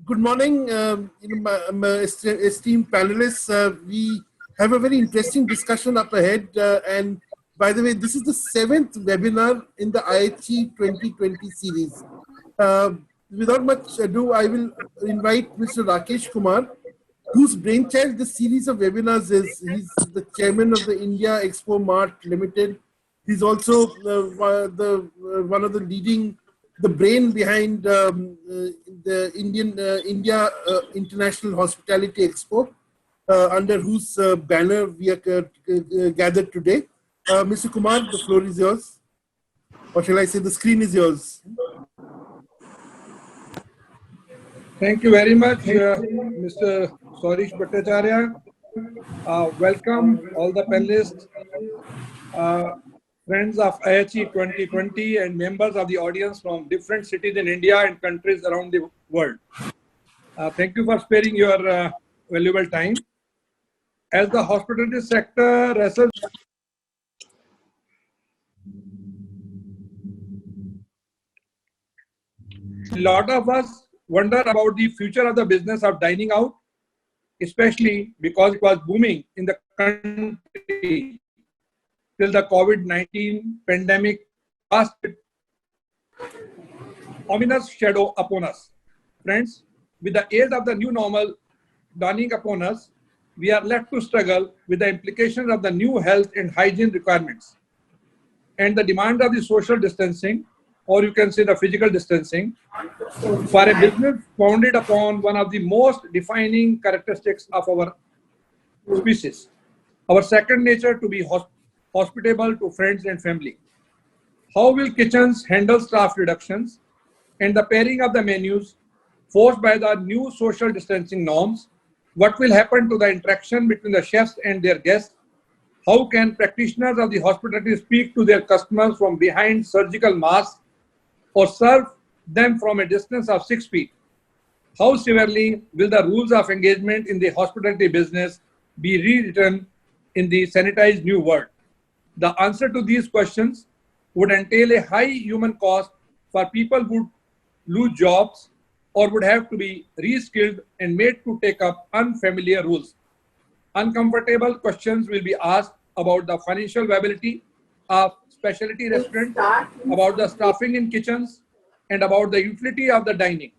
Good morning, esteemed panelists. We have a very interesting discussion up ahead. And by the way, this is the 7th webinar in the IHE 2020 series. Without much ado, I will invite Mr. Rakesh Kumar, whose brainchild this series of webinars is. He's the chairman of the India Expo Mart Limited. He's also one of the leading, the brain behind the India International Hospitality Expo, under whose banner we are gathered today. Mr. Kumar, the floor is yours. Or shall I say the screen is yours? Thank you very much, Mr. Sorish Bhattacharya. Welcome all the panelists, friends of IHE 2020 and members of the audience from different cities in India and countries around the world. Thank you for sparing your valuable time. As the hospitality sector wrestles, a lot of us wonder about the future of the business of dining out, especially because it was booming in the country till the COVID-19 pandemic cast its ominous shadow upon us. Friends, with the age of the new normal dawning upon us, we are left to struggle with the implications of the new health and hygiene requirements and the demand of the social distancing, or you can say the physical distancing, for a business founded upon one of the most defining characteristics of our species, our second nature to be hospitable to friends and family. How will kitchens handle staff reductions and the pairing of the menus forced by the new social distancing norms? What will happen to the interaction between the chefs and their guests? How can practitioners of the hospitality speak to their customers from behind surgical masks or serve them from a distance of 6 feet? How severely will the rules of engagement in the hospitality business be rewritten in the sanitized new world? The answer to these questions would entail a high human cost for people who would lose jobs or would have to be reskilled and made to take up unfamiliar rules. Uncomfortable questions will be asked about the financial viability of specialty restaurants, about the staffing in kitchens, and about the utility of the dining.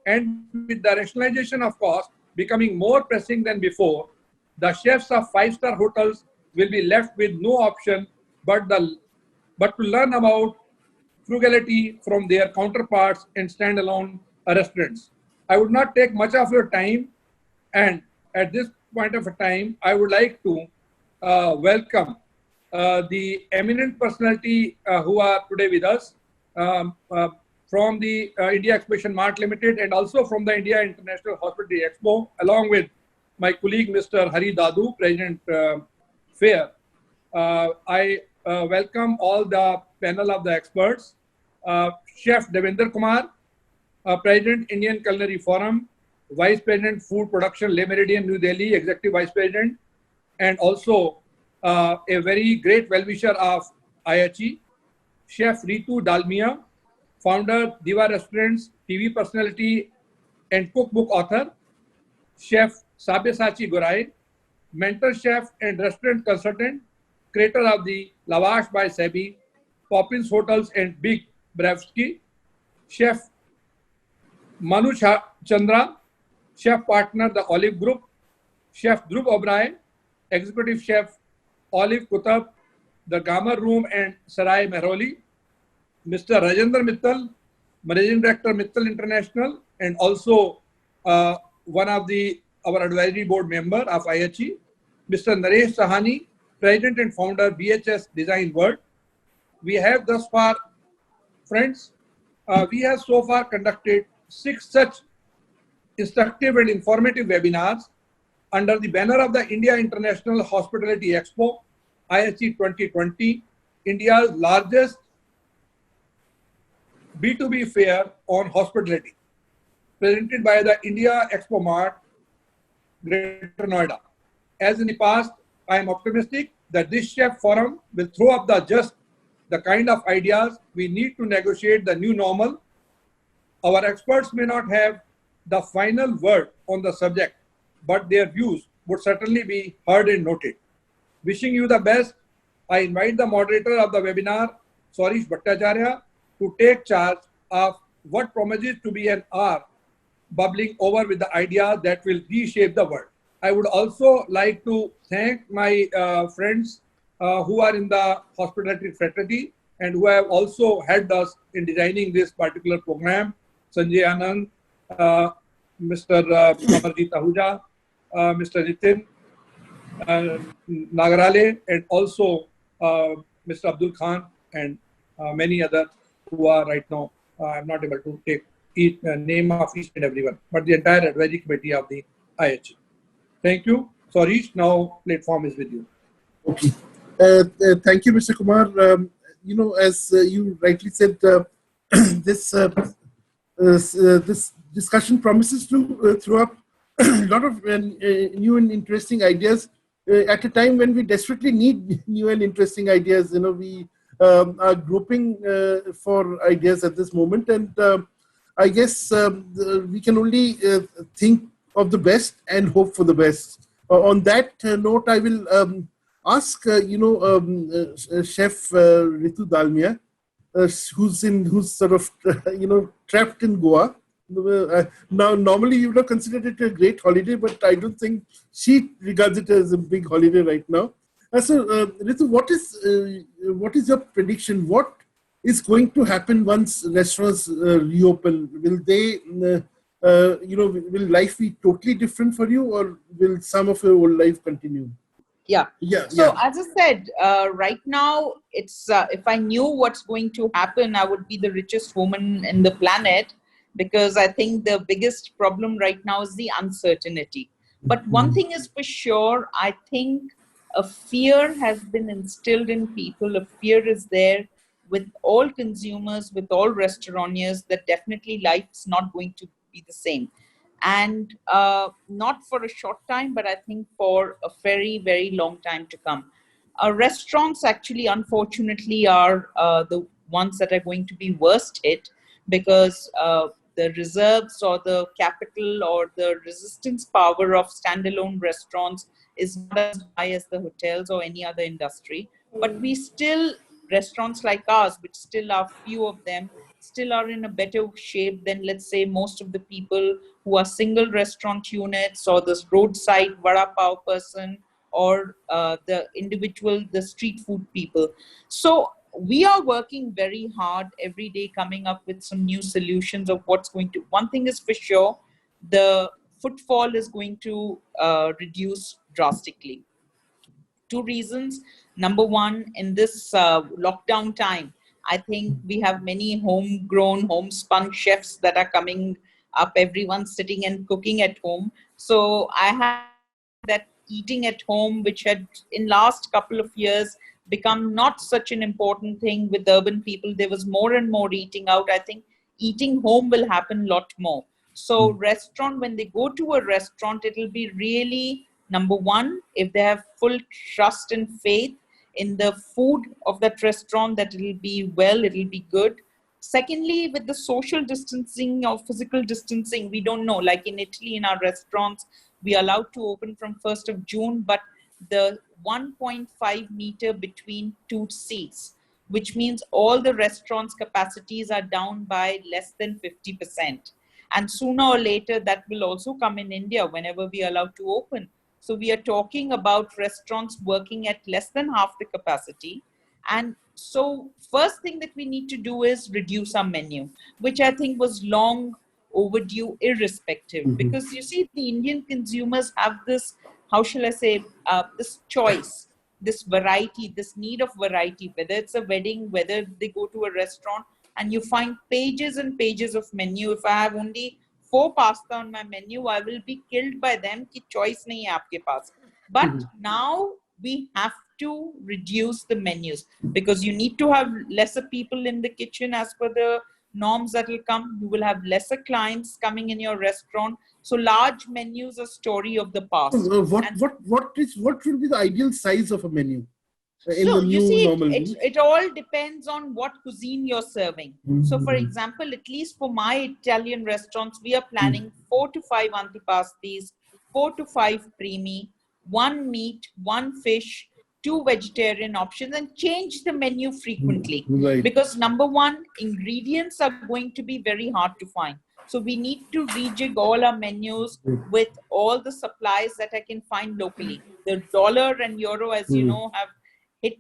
And with the rationalization of cost becoming more pressing than before, the chefs of five-star hotels will be left with no option but to learn about frugality from their counterparts in standalone restaurants. I would not take much of your time, and at this point of time, I would like to welcome the eminent personality who are today with us from the India Exhibition Mart Limited and also from the India International Hospitality Expo, along with my colleague Mr. Hari Dadu, President Fair. I welcome all the panel of the experts. Chef Devinder Kumar, President Indian Culinary Forum, Vice President Food Production, Le Meridian, New Delhi, Executive Vice President, and also a very great well-wisher of IHE, Chef Ritu Dalmia, founder Diva Restaurants, TV personality, and cookbook author, Chef Sabyasachi Gorai, mentor chef and restaurant consultant, creator of the Lavash by Sebi, Poppins Hotels and Big Brevsky, Chef Manu Chandra, Chef Partner, The Olive Group, Chef Dhruv Oberoi, Executive Chef, Olive Kutab, The Gamar Room and Sarai Mehroli, Mr. Rajendra Mittal, Managing Director, Mittal International, and also one of our advisory board member of IHE, Mr. Naresh Sahani, President and Founder, BHS Design World. We have thus far, friends, we have so far conducted 6 such instructive and informative webinars under the banner of the India International Hospitality Expo, IHE 2020, India's largest B2B fair on hospitality, presented by the India Expo Mart, Greater Noida. As in the past, I am optimistic that this chef forum will throw up the kind of ideas we need to negotiate the new normal. Our experts may not have the final word on the subject, but their views would certainly be heard and noted. Wishing you the best, I invite the moderator of the webinar, Sorish Bhattacharya, to take charge of what promises to be an hour bubbling over with the ideas that will reshape the world. I would also like to thank my friends who are in the hospitality fraternity and who have also helped us in designing this particular program. Sanjay Anand, Mr. Amarjit Ahuja, Mr. Nitin Nagarale, and also Mr. Abdul Khan and many others who are right now. I'm not able to take each name of each and everyone, but the entire advisory committee of the IHE. Thank you. Sorish, now platform is with you. Okay. Thank you, Mr. Kumar. As you rightly said, this this discussion promises to throw up a lot of new and interesting ideas at a time when we desperately need new and interesting ideas. We are groping for ideas at this moment, and I guess we can only think of the best and hope for the best. On that note, I will ask Chef Ritu Dalmia, who's sort of trapped in Goa. Now, normally you would have considered it a great holiday, but I don't think she regards it as a big holiday right now. So, Ritu, what is your prediction? What is going to happen once restaurants reopen? Will they, will life be totally different for you, or will some of your old life continue? Yeah. So as I said, right now, it's if I knew what's going to happen, I would be the richest woman in the planet, because I think the biggest problem right now is the uncertainty. But one thing is for sure, I think a fear has been instilled in people. A fear is there with all consumers, with all restaurants, that definitely life's not going to be the same. And not for a short time, but I think for a very, very long time to come. Restaurants actually, unfortunately, are the ones that are going to be worst hit, because the reserves or the capital or the resistance power of standalone restaurants is not as high as the hotels or any other industry. But we still, restaurants like ours, which still are few of them, still are in a better shape than, let's say, most of the people who are single restaurant units, or this roadside vada pav person, or the street food people. So we are working very hard every day, coming up with some new solutions of what's going to. One thing is for sure, the footfall is going to reduce drastically. Two reasons. Number one, in this lockdown time, I think we have many homegrown, homespun chefs that are coming up, everyone sitting and cooking at home. So I have that eating at home, which had in last couple of years become not such an important thing with urban people. There was more and more eating out. I think eating home will happen a lot more. So restaurant, when they go to a restaurant, it will be really, number one, if they have full trust and faith in the food of that restaurant, that it will be well, it will be good. Secondly, with the social distancing or physical distancing, we don't know. Like in Italy, in our restaurants, we are allowed to open from 1st of June, but the 1.5 meter between two seats, which means all the restaurants' capacities are down by less than 50%. And sooner or later, that will also come in India whenever we are allowed to open. So we are talking about restaurants working at less than half the capacity. And so first thing that we need to do is reduce our menu, which I think was long overdue irrespective. Because you see, the Indian consumers have this, how shall I say, this choice, this variety, this need of variety, whether it's a wedding, whether they go to a restaurant, and you find pages and pages of menu. If I have only 4 pasta on my menu, I will be killed by them ki choice nahi hai aapke paas. But now we have to reduce the menus, because you need to have lesser people in the kitchen as per the norms that will come. You will have lesser clients coming in your restaurant. So large menus are story of the past. What will be the ideal size of a menu? in the new you see, normal? it all depends on what cuisine you're serving. So, for example, at least for my Italian restaurants, we are planning 4 to 5 antipastis, 4 to 5 primi, 1 meat, 1 fish, 2 vegetarian options, and change the menu frequently. Right. Because number one, ingredients are going to be very hard to find. So we need to rejig all our menus with all the supplies that I can find locally. The dollar and euro, as you know, have hit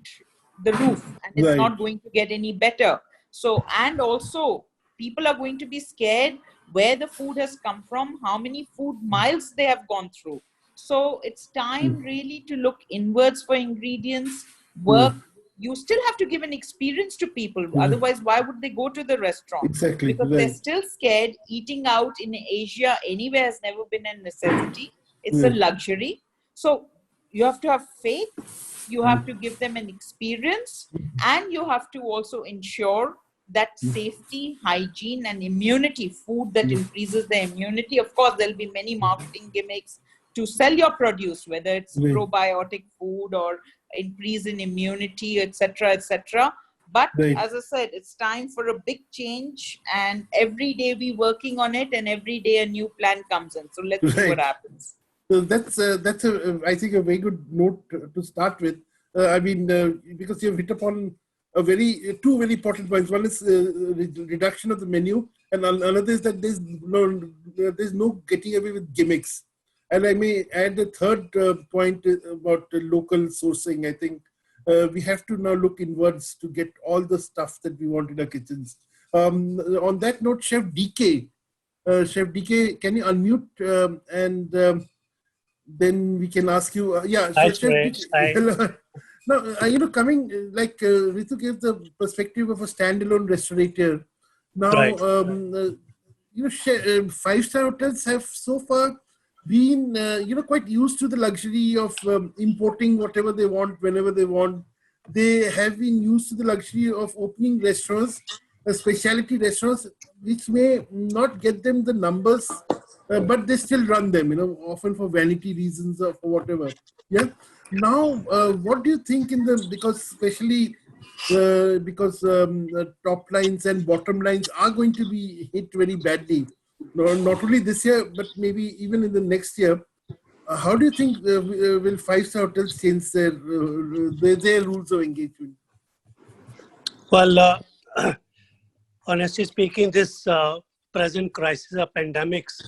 the roof, and it's not going to get any better. So, and also people are going to be scared where the food has come from, how many food miles they have gone through. So it's time really to look inwards for ingredients, work. You still have to give an experience to people. Otherwise, why would they go to the restaurant? Exactly. Because they're still scared. Eating out in Asia anywhere has never been a necessity. It's a luxury. So you have to have faith. You have to give them an experience, and you have to also ensure that safety, hygiene, and immunity, food that increases the immunity. Of course, there'll be many marketing gimmicks to sell your produce, whether it's probiotic food or increase in immunity, etc., etc. But as I said, it's time for a big change, and every day we're working on it, and every day a new plan comes in. So let's see what happens. So that's I think a very good note to start with. I mean, because you've hit upon two very important points. One is reduction of the menu, and another is that there's no getting away with gimmicks. And I may add the third point about local sourcing. I think we have to now look inwards to get all the stuff that we want in our kitchens. On that note, Chef DK, can you unmute and then we can ask you. Hi, Chef, now, coming like Ritu gave the perspective of a standalone restaurateur. Now, five-star hotels have so far been, quite used to the luxury of importing whatever they want, whenever they want. They have been used to the luxury of opening restaurants, specialty restaurants, which may not get them the numbers, but they still run them, often for vanity reasons or for whatever. Yeah. Now, what do you think because especially because top lines and bottom lines are going to be hit very badly, not only this year, but maybe even in the next year. How do you think will five-star hotels change their rules of engagement? Well, honestly speaking, this present crisis of pandemics,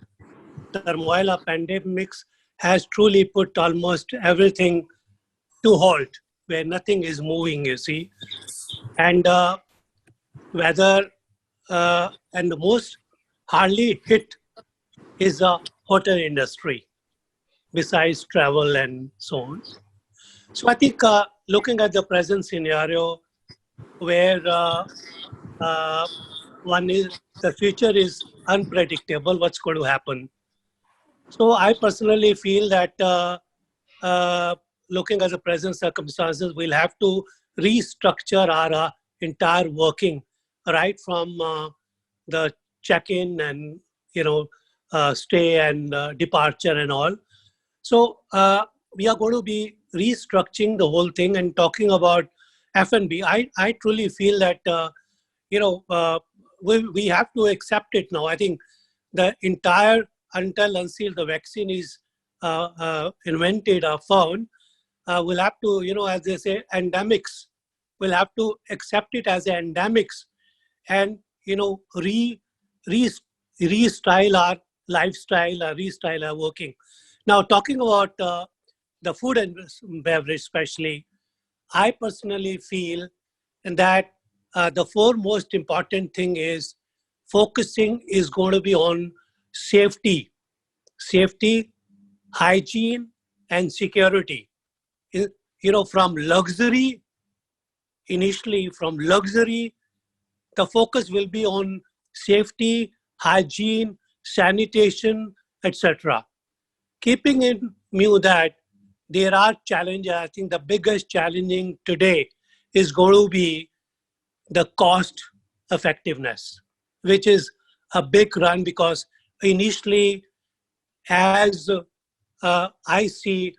turmoil of pandemics has truly put almost everything to halt, where nothing is moving, you see. And and the most hardly hit is the hotel industry, besides travel and so on. So I think looking at the present scenario, where the future is unpredictable, what's going to happen. So I personally feel that looking at the present circumstances, we'll have to restructure our entire working, right from the check-in and stay and departure and all. So we are going to be restructuring the whole thing and talking about F&B. I truly feel that we have to accept it now. I think the entire until the vaccine is invented or found, we'll have to, as they say, endemics. We'll have to accept it as endemics and, restyle our lifestyle, restyle our working. Now, talking about the food and beverage especially, I personally feel that the four most important thing is focusing is going to be on safety, hygiene, and security. From luxury, the focus will be on safety, hygiene, sanitation, etc. Keeping in view that there are challenges, I think the biggest challenging today is going to be the cost effectiveness, which is a big run because initially, as I see,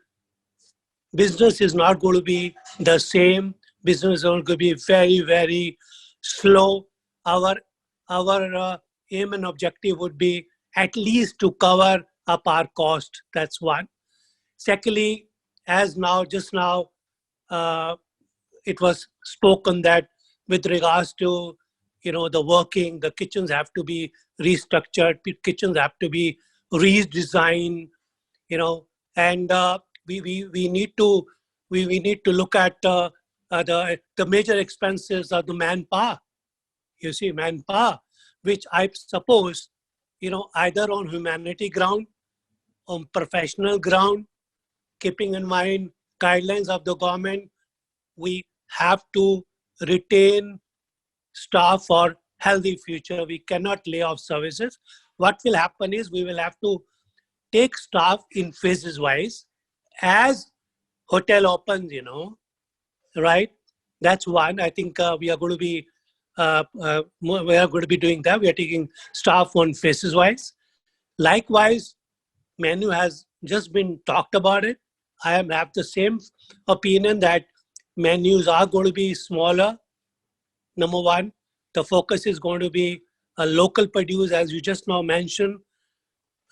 business is not going to be the same. Business is going to be very, very slow. Our aim and objective would be at least to cover up our cost. That's one. Secondly, as just now, it was spoken that with regards to the kitchens have to be restructured, kitchens have to be redesigned, and we need to look at the major expenses of the manpower. You see, manpower, which I suppose, either on humanity ground, on professional ground, keeping in mind guidelines of the government, we have to retain staff for healthy future. We cannot lay off services. What will happen is we will have to take staff in phases wise as hotel opens, right? That's one. I think we are going to be doing that. We are taking staff on phases wise. Likewise, menu has just been talked about it. I have the same opinion that menus are going to be smaller. Number one, the focus is going to be a local produce, as you just now mentioned.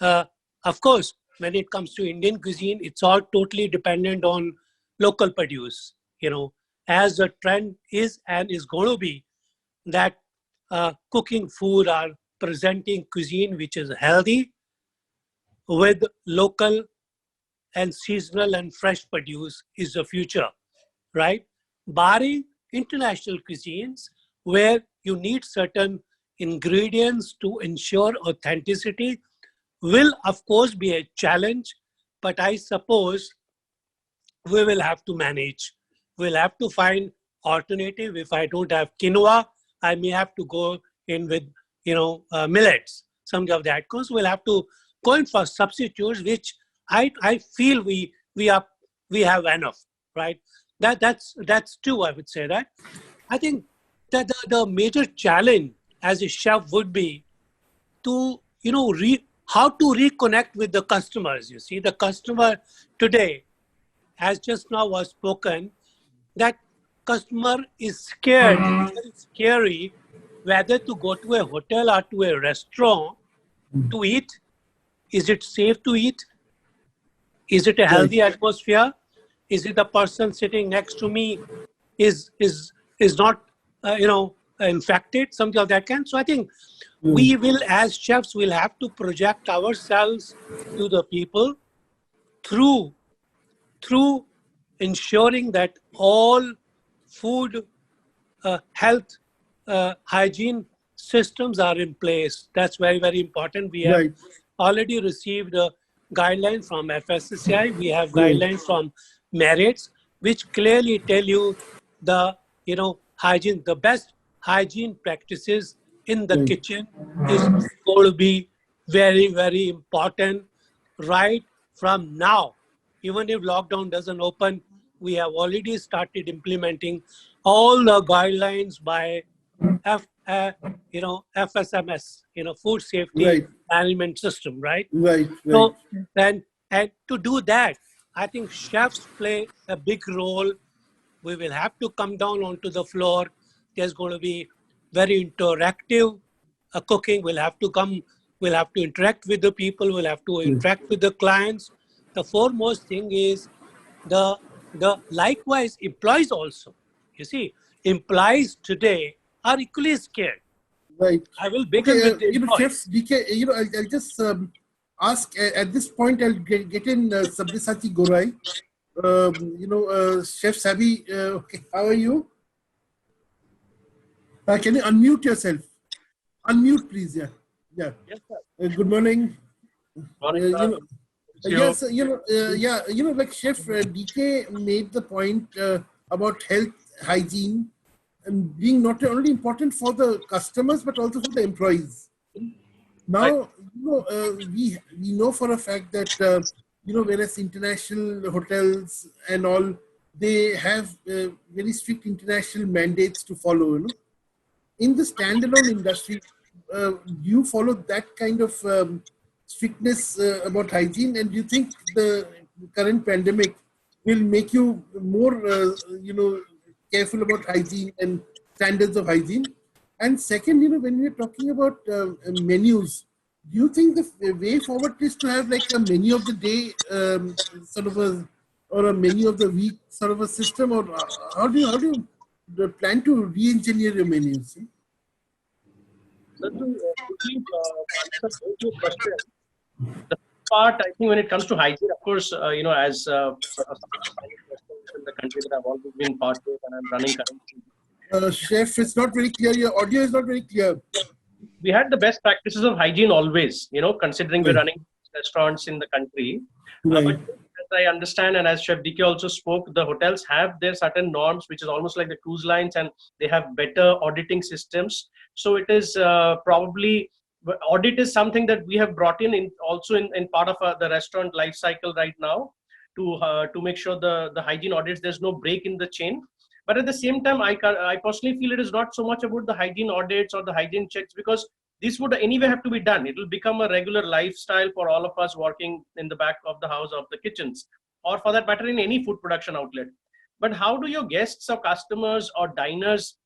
Of course, when it comes to Indian cuisine, it's all totally dependent on local produce. As the trend is and is going to be that cooking food or presenting cuisine which is healthy with local and seasonal and fresh produce is the future, right? Barring international cuisines where you need certain ingredients to ensure authenticity will of course be a challenge, but I suppose we will have to manage. We'll have to find alternative. If I don't have quinoa, I may have to go in with millets, something of that. Because we'll have to go in for substitutes, which I feel we have enough, right? That's two. I would say that. I think that the major challenge as a chef would be to how to reconnect with the customers. You see, the customer today, as just now was spoken, that customer is scared. It's very scary whether to go to a hotel or to a restaurant to eat. Is it safe to eat? Is it a healthy atmosphere? Is it the person sitting next to me is not infected? Something of that kind. So I think we will, as chefs, will have to project ourselves to the people through ensuring that all food, health, hygiene systems are in place. That's very, very important. We have already received a guideline from FSSAI. We have guidelines from Merits, which clearly tell you the hygiene, the best hygiene practices in the kitchen is going to be very, very important right from now. Even if lockdown doesn't open, we have already started implementing all the guidelines by FSMS, Food Safety Management System, right? So, and to do that, I think chefs play a big role. We will have to come down onto the floor. There's going to be very interactive cooking. We'll have to interact with the people. We'll have to interact with the clients. The foremost thing is the likewise employees also. You see, employees today are equally scared. Right. I will begin with the chefs, DK, I'll just ask at this point. I'll get in Sabyasachi Gorai. Chef Sabi, okay, how are you? Can you unmute yourself? Unmute, please. Yeah. Yes, good morning. Morning. Yes, like Chef DK made the point about health, hygiene, and being not only important for the customers but also for the employees. Now, we know for a fact that whereas international hotels and all, they have very strict international mandates to follow. In the standalone industry, do you follow that kind of strictness about hygiene? And do you think the current pandemic will make you more, careful about hygiene and standards of hygiene. And second, when we're talking about menus, do you think the way forward is to have like a menu of the day sort of or a menu of the week sort of a system, or how do you plan to re-engineer your menus? So to quickly answer both your questions, the part I think when it comes to hygiene, of course, as a in the country that I've always been part of and I'm running currently. Chef, it's not very clear. Your audio is not very clear. We had the best practices of hygiene always, considering we're running restaurants in the country. Right. But as I understand, and as Chef DK also spoke, the hotels have their certain norms, which is almost like the cruise lines, and they have better auditing systems. So it is probably, audit is something that we have brought in also in part of the restaurant life cycle right now to make sure the hygiene audits, there's no break in the chain. But at the same time, I personally feel it is not so much about the hygiene audits or the hygiene checks, because this would anyway have to be done. It will become a regular lifestyle for all of us working in the back of the house of the kitchens, or for that matter in any food production outlet. But how do your guests or customers or diners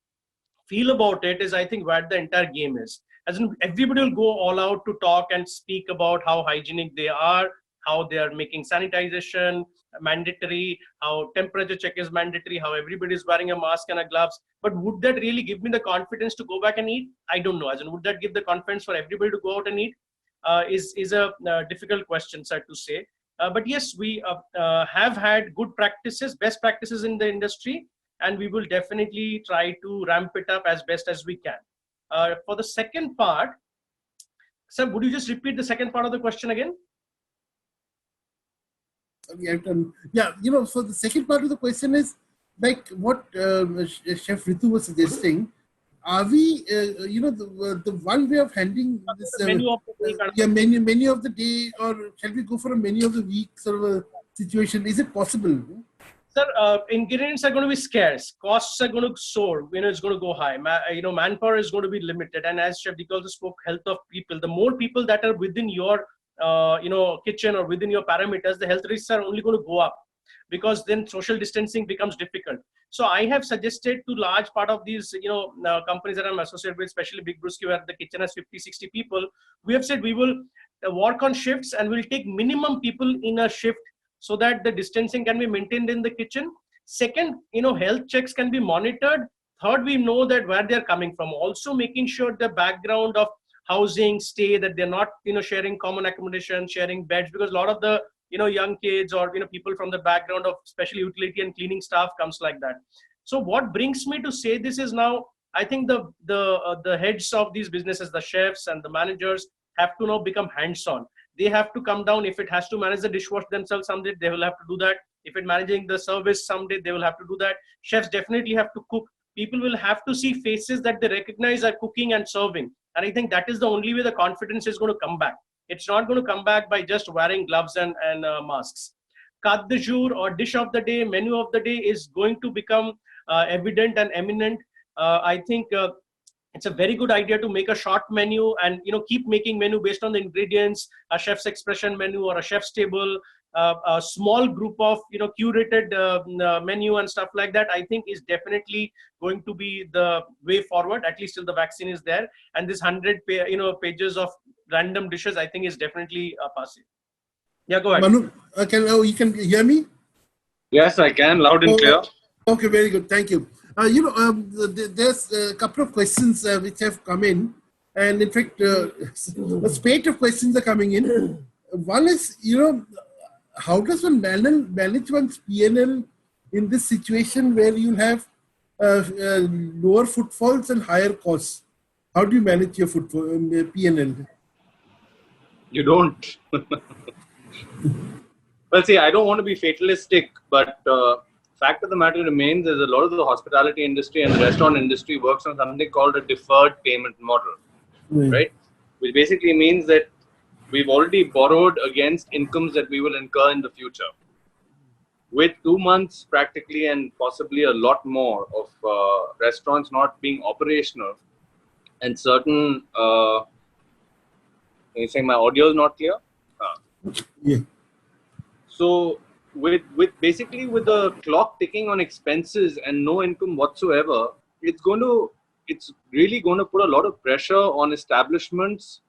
feel about it is, I think, where the entire game is. As in, everybody will go all out to talk and speak about how hygienic they are, how they are making sanitization mandatory, how temperature check is mandatory, how everybody is wearing a mask and a gloves. But would that really give me the confidence to go back and eat? I don't know. As in, would that give the confidence for everybody to go out and eat? Is a difficult question, sad to say. But yes, we have had good practices, best practices in the industry, and we will definitely try to ramp it up as best as we can. For the second part, sir, would you just repeat the second part of the question again? Yeah, so the second part of the question is like what Chef Ritu was suggesting. Are we, the one way of handling this menu of the day, menu of the day, or shall we go for a menu of the week sort of a situation? Is it possible? Sir, ingredients are going to be scarce. Costs are going to soar. It's going to go high. Manpower is going to be limited. And as Chef Dika also spoke, health of people. The more people that are within your kitchen or within your parameters, the health risks are only going to go up, because then social distancing becomes difficult. So I have suggested to large part of these, companies that I'm associated with, especially Big Brewski, where the kitchen has 50, 60 people. We have said we will work on shifts and we'll take minimum people in a shift so that the distancing can be maintained in the kitchen. Second, health checks can be monitored. Third, we know that where they're coming from. Also making sure the background of housing, stay, that they're not, sharing common accommodation, sharing beds, because a lot of the, young kids or, people from the background of especially utility and cleaning staff comes like that. So what brings me to say this is now, I think the heads of these businesses, the chefs and the managers have to now become hands-on. They have to come down. If it has to manage the dishwash themselves someday, they will have to do that. If it's managing the service someday, they will have to do that. Chefs definitely have to cook. People will have to see faces that they recognize are cooking and serving. And I think that is the only way the confidence is going to come back. It's not going to come back by just wearing gloves and masks. Carte du jour or dish of the day, menu of the day is going to become evident and eminent. I think it's a very good idea to make a short menu and keep making menu based on the ingredients, a chef's expression menu or a chef's table, a small group of curated menu and stuff like that. I think is definitely going to be the way forward, at least till the vaccine is there. And this 100 pages of random dishes, I think is definitely passe. Yeah, go ahead. Manu, you can hear me? Yes, I can, loud and clear. Okay, very good. Thank you. There's a couple of questions which have come in, and in fact, a spate of questions are coming in. One is, how does one manage one's P&L in this situation where you have lower footfalls and higher costs? How do you manage your P&L? You don't. Well, see, I don't want to be fatalistic, but fact of the matter remains is a lot of the hospitality industry and the restaurant industry works on something called a deferred payment model, right? Which basically means that we've already borrowed against incomes that we will incur in the future. With 2 months practically and possibly a lot more of restaurants not being operational and certain, you saying my audio is not clear? Yeah. So with the clock ticking on expenses and no income whatsoever, it's really going to put a lot of pressure on establishments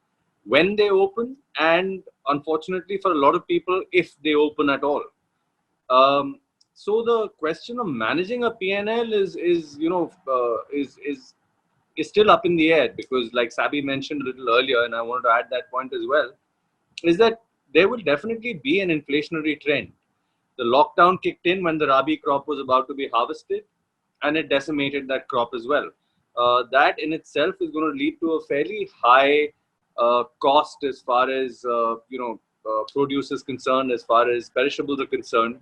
when they open, and unfortunately for a lot of people, if they open at all. So the question of managing a P&L is still up in the air, because like Sabi mentioned a little earlier, and I wanted to add that point as well, is that there will definitely be an inflationary trend. The lockdown kicked in when the Rabi crop was about to be harvested, and it decimated that crop as well. That in itself is going to lead to a fairly high cost as far as produce is concerned, as far as perishables are concerned.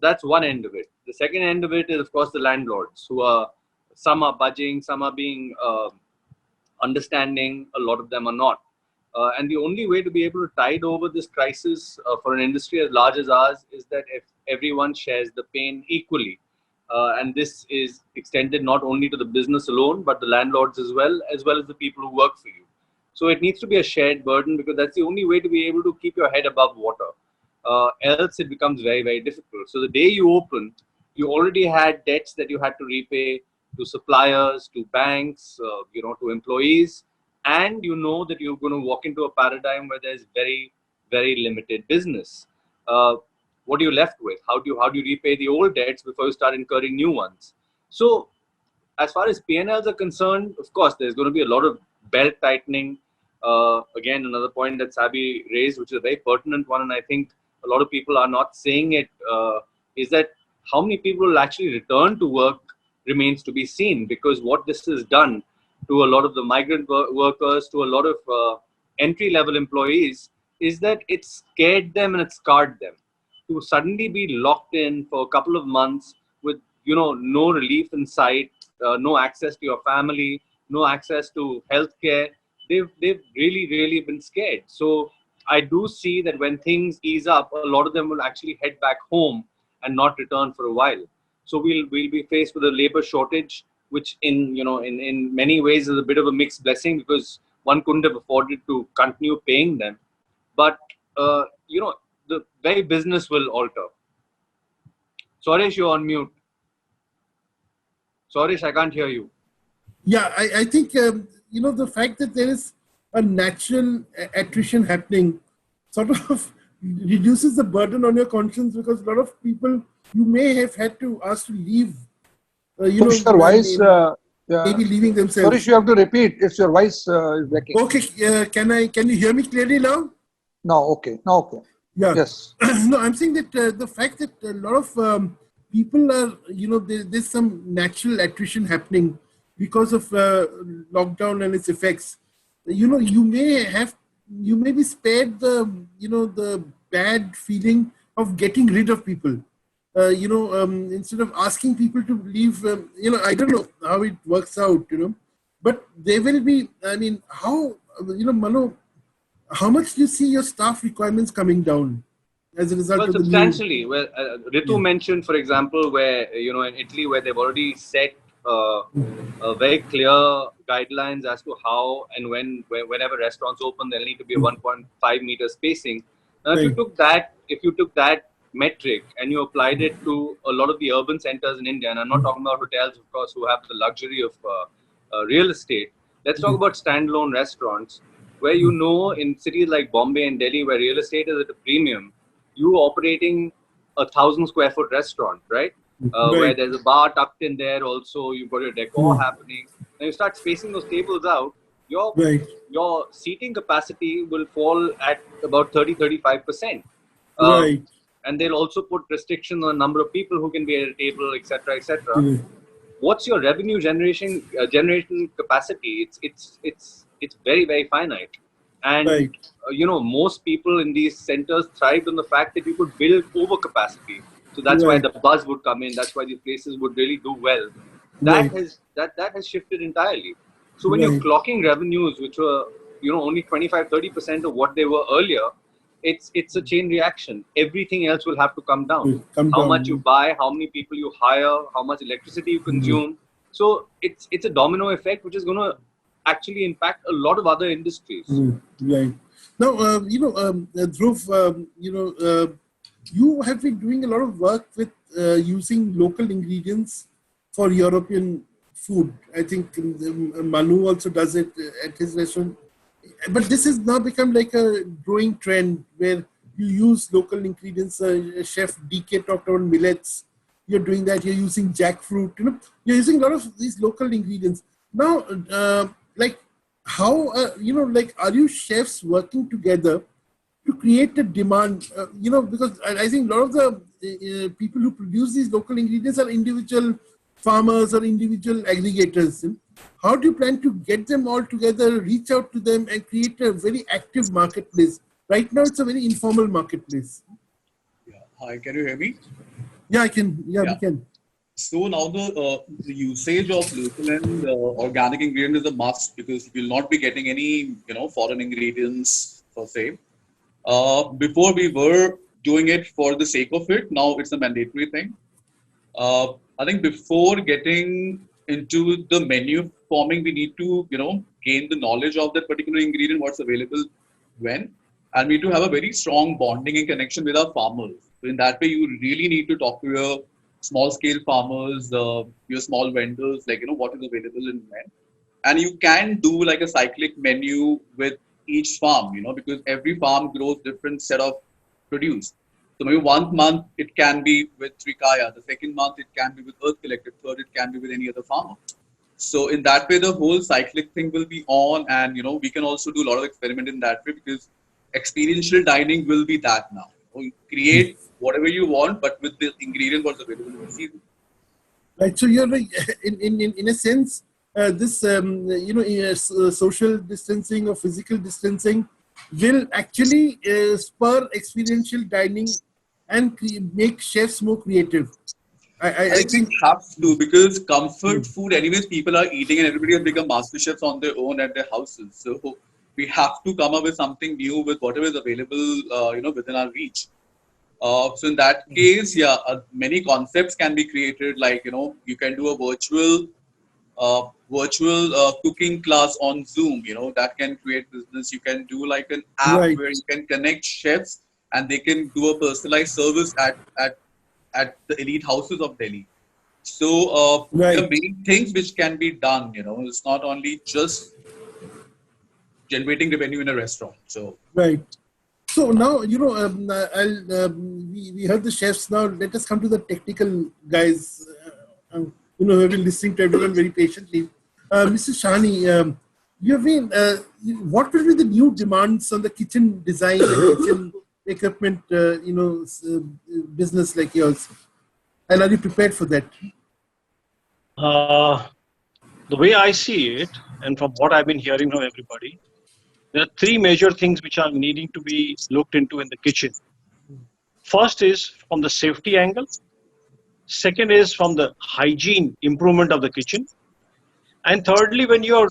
That's one end of it. The second end of it is, of course, the landlords, who are, some are budging, some are being understanding, a lot of them are not. And the only way to be able to tide over this crisis for an industry as large as ours is that if everyone shares the pain equally. And this is extended not only to the business alone, but the landlords as well as the people who work for you. So it needs to be a shared burden, because that's the only way to be able to keep your head above water. Else it becomes very, very difficult. So the day you open, you already had debts that you had to repay to suppliers, to banks, to employees. And you know that you're going to walk into a paradigm where there's very, very limited business. What are you left with? How do you repay the old debts before you start incurring new ones? So as far as P&Ls are concerned, of course, there's going to be a lot of belt tightening. Again, another point that Sabi raised, which is a very pertinent one, and I think a lot of people are not saying it, is that how many people will actually return to work remains to be seen, because what this has done to a lot of the migrant workers, to a lot of entry-level employees, is that it scared them and it scarred them. To suddenly be locked in for a couple of months with no relief in sight, no access to your family, no access to healthcare, they've really, really been scared. So I do see that when things ease up, a lot of them will actually head back home and not return for a while. So we'll be faced with a labor shortage, which in many ways is a bit of a mixed blessing, because one couldn't have afforded to continue paying them. But the very business will alter. Suresh, you're on mute. Suresh, I can't hear you. Yeah, I think, the fact that there is a natural attrition happening sort of reduces the burden on your conscience, because a lot of people you may have had to ask to leave, Your voice, maybe leaving themselves. Suresh, you have to repeat. It's your voice is breaking. Okay, can you hear me clearly now? No, okay. Yeah. Yes. No, I'm saying that the fact that a lot of people are, there's some natural attrition happening because of lockdown and its effects. You may be spared the bad feeling of getting rid of people. Instead of asking people to leave, I don't know how it works out, but there will be, how, Mano, how much do you see your staff requirements coming down as a result of substantially. Well, Ritu mentioned, for example, where, in Italy, where they've already set very clear guidelines as to how and whenever restaurants open, there'll need to be a 1.5 meter spacing. Now, if you took that metric and you applied it to a lot of the urban centers in India, and I'm not talking about hotels, of course, who have the luxury of real estate. Let's talk about standalone restaurants, where in cities like Bombay and Delhi, where real estate is at a premium, you operating 1,000 square foot restaurant, right? Where there's a bar tucked in there also, you've got your decor happening. Then you start spacing those tables out, your seating capacity will fall at about 30-35%. And they'll also put restrictions on the number of people who can be at a table, etc., etc. What's your revenue generation capacity? It's very, very finite. And most people in these centers thrived on the fact that you could build over capacity. So that's why the buzz would come in. That's why these places would really do well. That has shifted entirely. So when you're clocking revenues, which were only 25-30% of what they were earlier, it's a chain reaction. Everything else will have to come down. How much you buy, how many people you hire, how much electricity you consume. So it's a domino effect, which is going to actually impact a lot of other industries. Right. Now, Dhruv, you have been doing a lot of work with using local ingredients for European food. I think Manu also does it at his restaurant. But this has now become like a growing trend where you use local ingredients. Chef DK talked about millets. You're doing that. You're using jackfruit. You're using a lot of these local ingredients. Now, like how, are you chefs working together to create a demand? Because I think a lot of the people who produce these local ingredients are individual farmers or individual aggregators. How do you plan to get them all together, reach out to them, and create a very active marketplace? Right now, it's a very informal marketplace. Yeah. Hi, can you hear me? Yeah, I can. Yeah, we can. So now the usage of local and organic ingredients is a must, because you will not be getting any foreign ingredients per se. Before we were doing it for the sake of it. Now it's a mandatory thing. I think before getting into the menu forming, we need to gain the knowledge of that particular ingredient, what's available when, and we need to have a very strong bonding and connection with our farmers. So in that way, you really need to talk to your small scale farmers, your small vendors, like what is available and when. And you can do like a cyclic menu with each farm, because every farm grows different set of produce. So maybe 1 month it can be with Trikaya, the second month it can be with Earth Collective, third it can be with any other farmer. So in that way, the whole cyclic thing will be on, and we can also do a lot of experiment in that way, because experiential dining will be that now. You create whatever you want, but with the ingredient what's available in the season. Right. So you're like, in a sense, this social distancing or physical distancing will actually spur experiential dining and make chefs more creative. I think have to, because comfort food, anyways, people are eating and everybody has become master chefs on their own at their houses. So we have to come up with something new with whatever is available, within our reach. So in that case, many concepts can be created. Like you can do a virtual cooking class on Zoom. That can create business. You can do like an app where you can connect chefs and they can do a personalized service at the elite houses of Delhi. So the main things which can be done, it's not only just generating revenue in a restaurant. So So now we heard the chefs. Now let us come to the technical guys. Who have been listening to everyone very patiently. Mr. Shani, you have been. What will be the new demands on the kitchen design and kitchen equipment, business like yours? And are you prepared for that? The way I see it, and from what I've been hearing from everybody, there are three major things which are needing to be looked into in the kitchen. First is from the safety angle. Second is from the hygiene improvement of the kitchen. And thirdly, when you're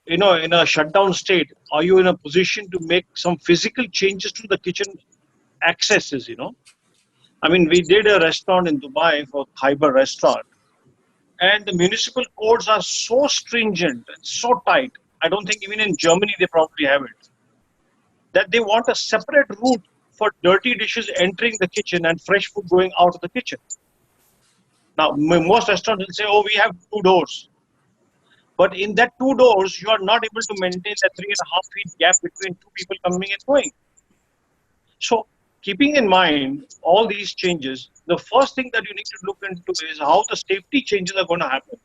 in a shutdown state, are you in a position to make some physical changes to the kitchen accesses? I mean, we did a restaurant in Dubai for Khyber restaurant, and the municipal codes are so stringent and so tight. I don't think even in Germany they probably have it, that they want a separate route for dirty dishes entering the kitchen and fresh food going out of the kitchen. Now, most restaurants will say, oh, we have 2 doors. But in that 2 doors, you are not able to maintain that 3.5 feet gap between 2 people coming and going. So, keeping in mind all these changes, the first thing that you need to look into is how the safety changes are going to happen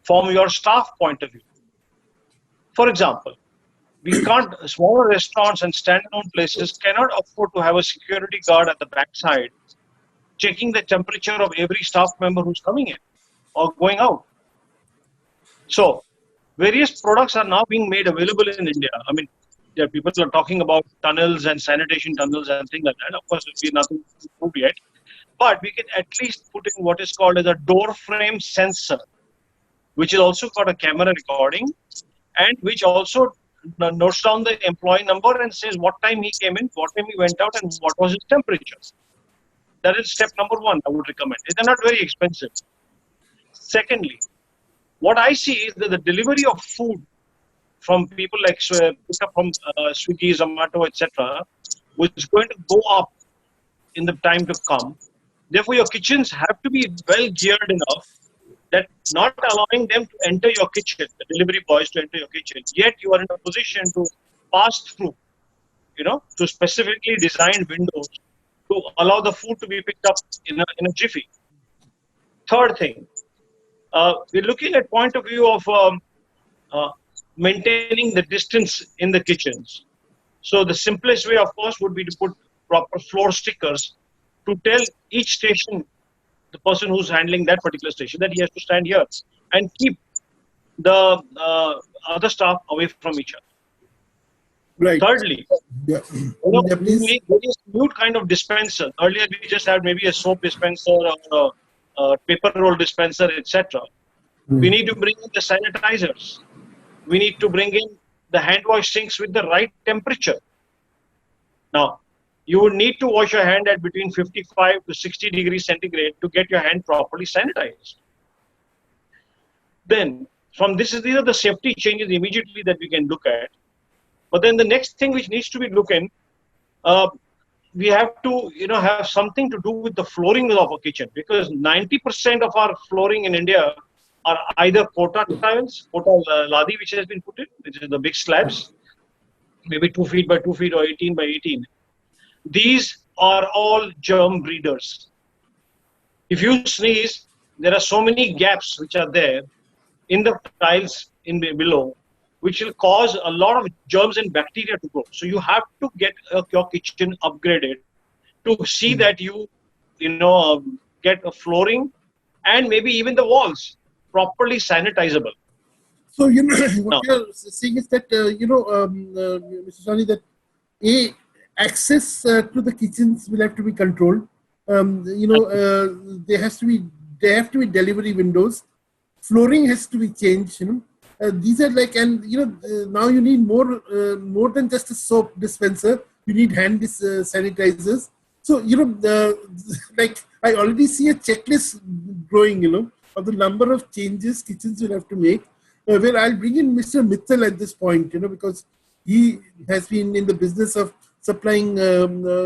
from your staff point of view. For example, smaller restaurants and standalone places cannot afford to have a security guard at the backside checking the temperature of every staff member who's coming in or going out. So, various products are now being made available in India. I mean, people are talking about tunnels and sanitation tunnels and things like that. Of course, there will be nothing to prove yet. But we can at least put in what is called as a door frame sensor, which is also got a camera recording and which also notes down the employee number and says what time he came in, what time he went out, and what was his temperature. That is step number 1 I would recommend. They're not very expensive. Secondly, what I see is that the delivery of food from people like pick up from Swiggy, Zomato, etc., which is going to go up in the time to come. Therefore, your kitchens have to be well geared enough that not allowing them to enter your kitchen, the delivery boys to enter your kitchen, yet you are in a position to pass through, to specifically designed windows to allow the food to be picked up in a jiffy. Third thing, we're looking at point of view of maintaining the distance in the kitchens. So the simplest way, of course, would be to put proper floor stickers to tell each station, the person who's handling that particular station, that he has to stand here and keep the other staff away from each other. Right. Thirdly, we need very new kind of dispenser. Earlier, we just had maybe a soap dispenser or a paper roll dispenser, etc. We need to bring in the sanitizers. We need to bring in the hand wash sinks with the right temperature. Now, you would need to wash your hand at between 55 to 60 degrees centigrade to get your hand properly sanitized. Then, these are the safety changes immediately that we can look at. But then the next thing which needs to be looked in, we have to, have something to do with the flooring of a kitchen, because 90% of our flooring in India are either kota tiles, kota ladi, which has been put in, which is the big slabs, maybe 2 feet by 2 feet or 18 by 18. These are all germ breeders. If you sneeze, there are so many gaps which are there in the tiles below, which will cause a lot of germs and bacteria to grow. So you have to get your kitchen upgraded to see that you get a flooring and maybe even the walls properly sanitizable. So, what you're saying is that, Mr. Sani, that access to the kitchens will have to be controlled. There have to be delivery windows. Flooring has to be changed. These are now you need more than just a soap dispenser. You need hand sanitizers. So I already see a checklist growing. Of the number of changes kitchens will have to make. Where I'll bring in Mr. Mittal at this point, because he has been in the business of supplying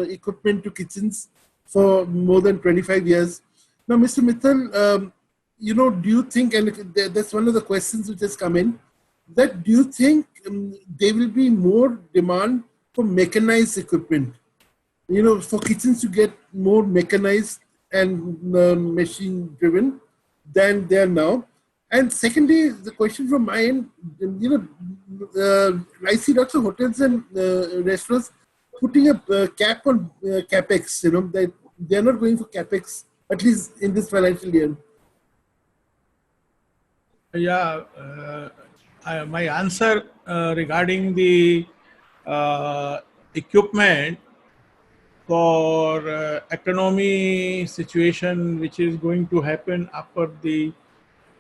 equipment to kitchens for more than 25 years. Now, Mr. Mittal, do you think, and that's one of the questions which has come in, that do you think there will be more demand for mechanized equipment? For kitchens to get more mechanized and machine driven than they are now. And secondly, the question from my end, I see lots of hotels and restaurants putting a cap on capex, that they're not going for capex, at least in this financial year. Yeah, my answer regarding the equipment for economy situation which is going to happen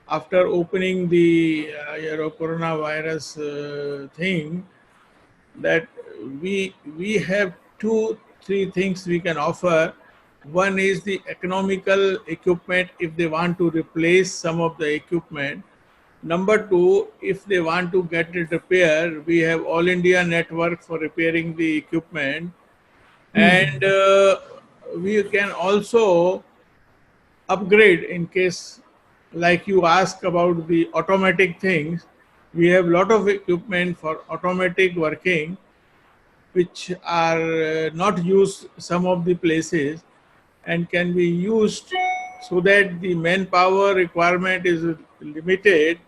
after opening the coronavirus thing, that we have 2-3 things we can offer. One is the economical equipment if they want to replace some of the equipment. Number 2, if they want to get it repaired, we have All India network for repairing the equipment. And we can also upgrade in case, like you ask about the automatic things, we have a lot of equipment for automatic working, which are not used some of the places and can be used so that the manpower requirement is limited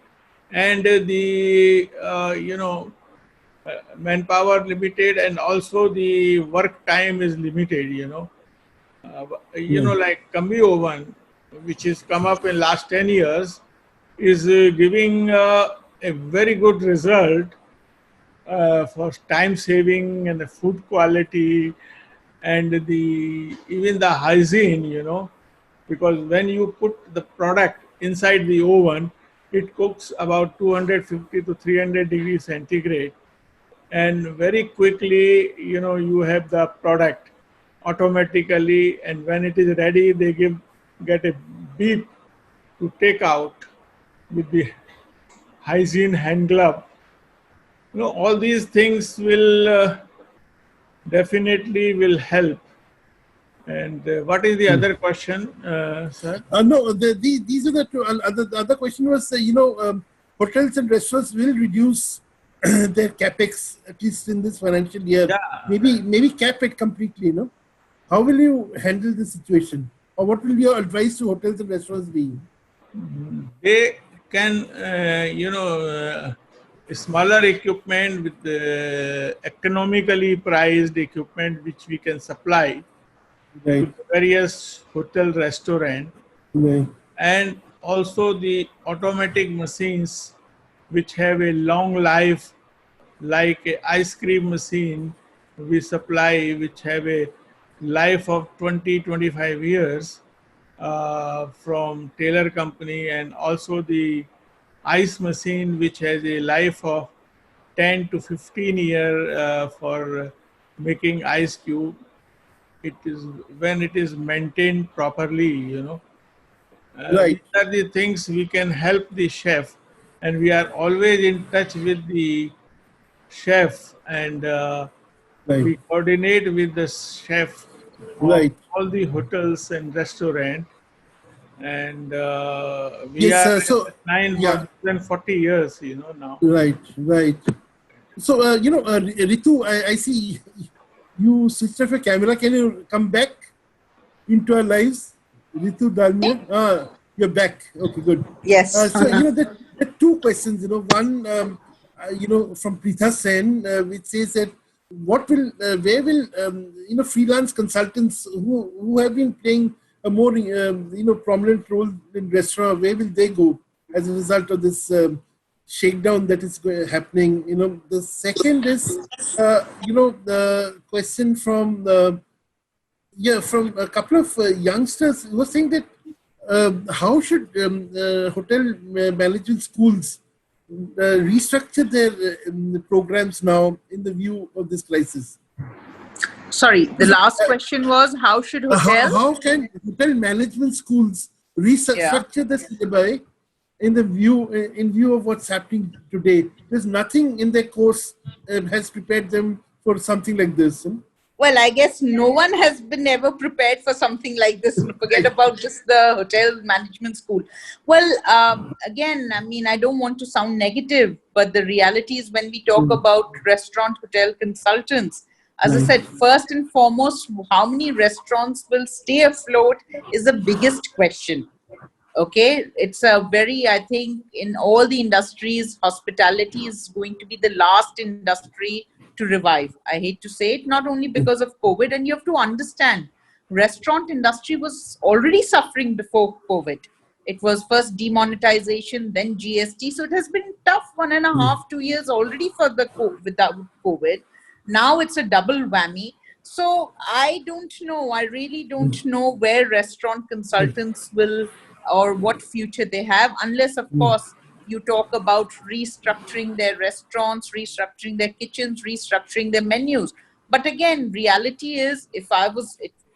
and the manpower limited, and also the work time is limited. Like Kambi oven, which has come up in last 10 years, is giving a very good result for time saving and the food quality and even the hygiene. Because when you put the product inside the oven, it cooks about 250 to 300 degrees centigrade. And very quickly, you have the product automatically, and when it is ready, they get a beep to take out with the hygiene hand glove. All these things will definitely will help And what is the other question, sir? No, these are the two. The other question was, hotels and restaurants will reduce their capex at least in this financial year. Yeah. Maybe cap it completely. How will you handle the situation, or what will your advice to hotels and restaurants be? They can, smaller equipment with economically priced equipment which we can supply Right. to various hotel restaurant, Right. and also the automatic machines which have a long life, like a ice cream machine we supply, which have a life of 20-25 years from Taylor Company, and also the ice machine which has a life of 10 to 15 year for making ice cube. It is when it is maintained properly, Right. these are the things we can help the chef, and we are always in touch with the chef, and Right. we coordinate with the chef of Right. all the hotels and restaurant, and we Yes, are so, at nine for yeah. more than 40 years, now. Right. So, Ritu, I see you switched off your camera. Can you come back into our lives? Ritu Dalmia? You're back. Okay, good. Yes. So, there are two questions. One, from Pritha Sen, which says that where will, freelance consultants who have been playing a more, prominent role in restaurant, where will they go as a result of this shakedown that is happening? The second is, the question from from a couple of youngsters who were saying that how should hotel management schools restructure their programs now in the view of this crisis? Sorry, the last question was, how should hotels? How can hotel management schools restructure the syllabi in view of what's happening today? There's nothing in their course has prepared them for something like this. Well, I guess no one has been ever prepared for something like this. Forget about just the hotel management school. Well, again, I mean, I don't want to sound negative, but the reality is when we talk about restaurant hotel consultants, as I said, first and foremost, how many restaurants will stay afloat is the biggest question. Okay, it's a very, I think, in all the industries, hospitality is going to be the last industry to revive. I hate to say it, not only because of COVID, and you have to understand, restaurant industry was already suffering before COVID. It was first demonetization, then GST. So it has been tough 1.5, 2 years already for the without COVID. Now it's a double whammy. So I don't know. I really don't know where restaurant consultants will, or what future they have, unless, of course, you talk about restructuring their restaurants, restructuring their kitchens, restructuring their menus. But again, reality is,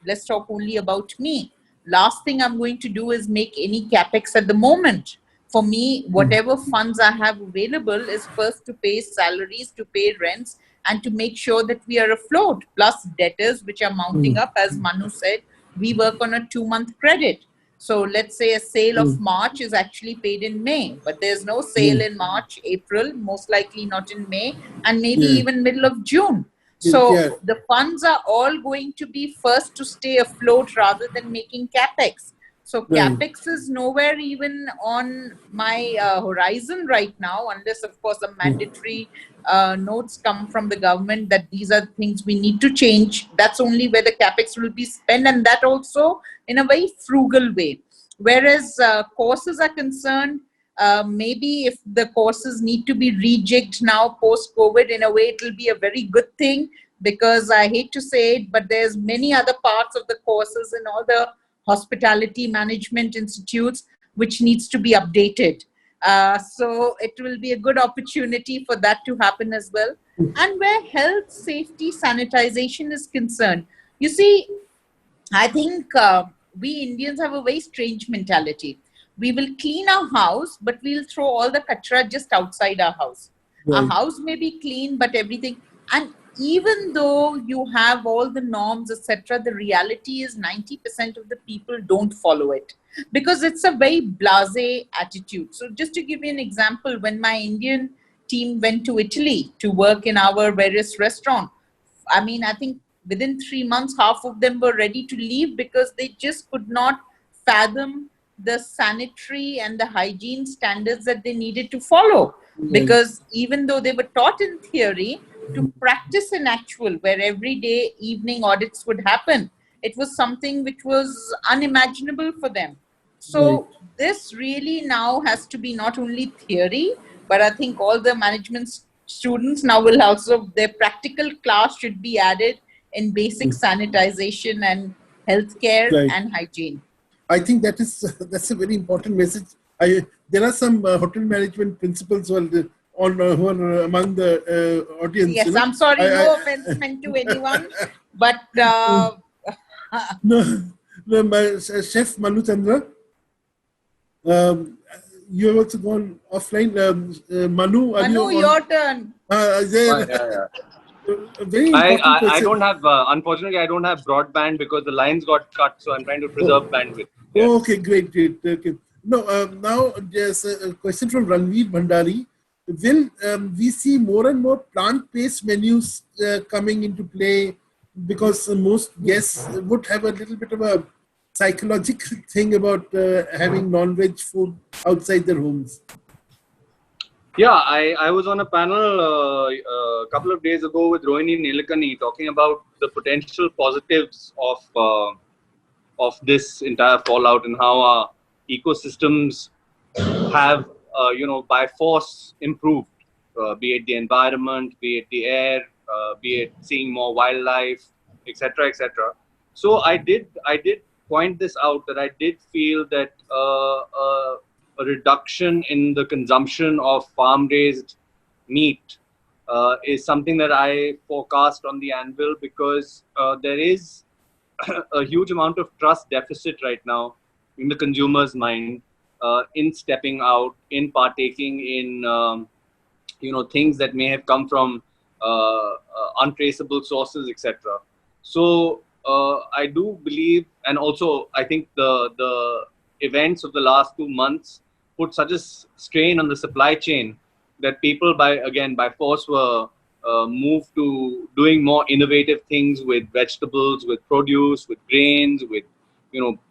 let's talk only about me. Last thing I'm going to do is make any capex at the moment. For me, whatever funds I have available is first to pay salaries, to pay rents, and to make sure that we are afloat, plus debtors, which are mounting up. As Manu said, we work on a 2-month credit. So let's say a sale of March is actually paid in May, but there's no sale in March, April, most likely not in May, and maybe even middle of June. So the funds are all going to be first to stay afloat rather than making capex. So capex is nowhere even on my horizon right now, unless, of course, the mandatory notes come from the government that these are things we need to change. That's only where the capex will be spent, and that also in a very frugal way. Whereas courses are concerned, maybe if the courses need to be rejigged now post-COVID, in a way it will be a very good thing, because I hate to say it, but there's many other parts of the courses in all the hospitality management institutes which needs to be updated. So it will be a good opportunity for that to happen as well. And where health, safety, sanitization is concerned, you see, I think we Indians have a very strange mentality. We will clean our house, but we'll throw all the kachra just outside our house. Our house may be clean, but everything. And even though you have all the norms, etc., the reality is 90% of the people don't follow it because it's a very blasé attitude. So just to give you an example, when my Indian team went to Italy to work in our various restaurants, I mean, I think within 3 months, half of them were ready to leave because they just could not fathom the sanitary and the hygiene standards that they needed to follow. Because even though they were taught in theory, to practice in actual, where every day evening audits would happen, it was something which was unimaginable for them. So this really now has to be not only theory, but I think all the management students now will also, their practical class should be added in basic sanitization and healthcare and hygiene. I think that's a very important message. There are some hotel management principals who are among the audience. Yes, I'm sorry, no offense meant to anyone, but no, Chef Manu Chandra, you have also gone offline. Manu, your turn. Very important I question. don't have, unfortunately, I don't have broadband because the lines got cut, so I'm trying to preserve bandwidth. Yeah. Oh, okay, great. Okay. No, now there's a question from Ranveer Bhandari. Will we see more and more plant-based menus coming into play because most guests would have a little bit of a psychological thing about having non-veg food outside their homes? Yeah, I was on a panel a couple of days ago with Rohini Nilekani talking about the potential positives of this entire fallout and how our ecosystems have, by force improved, be it the environment, be it the air, be it seeing more wildlife, etc., etc. So I did point this out that I did feel that a reduction in the consumption of farm-raised meat is something that I forecast on the anvil because there is a huge amount of trust deficit right now in the consumer's mind in stepping out, in partaking in things that may have come from untraceable sources, etc. So I do believe, and also I think the events of the last 2 months put such a strain on the supply chain that people by force were moved to doing more innovative things with vegetables, with produce, with grains, with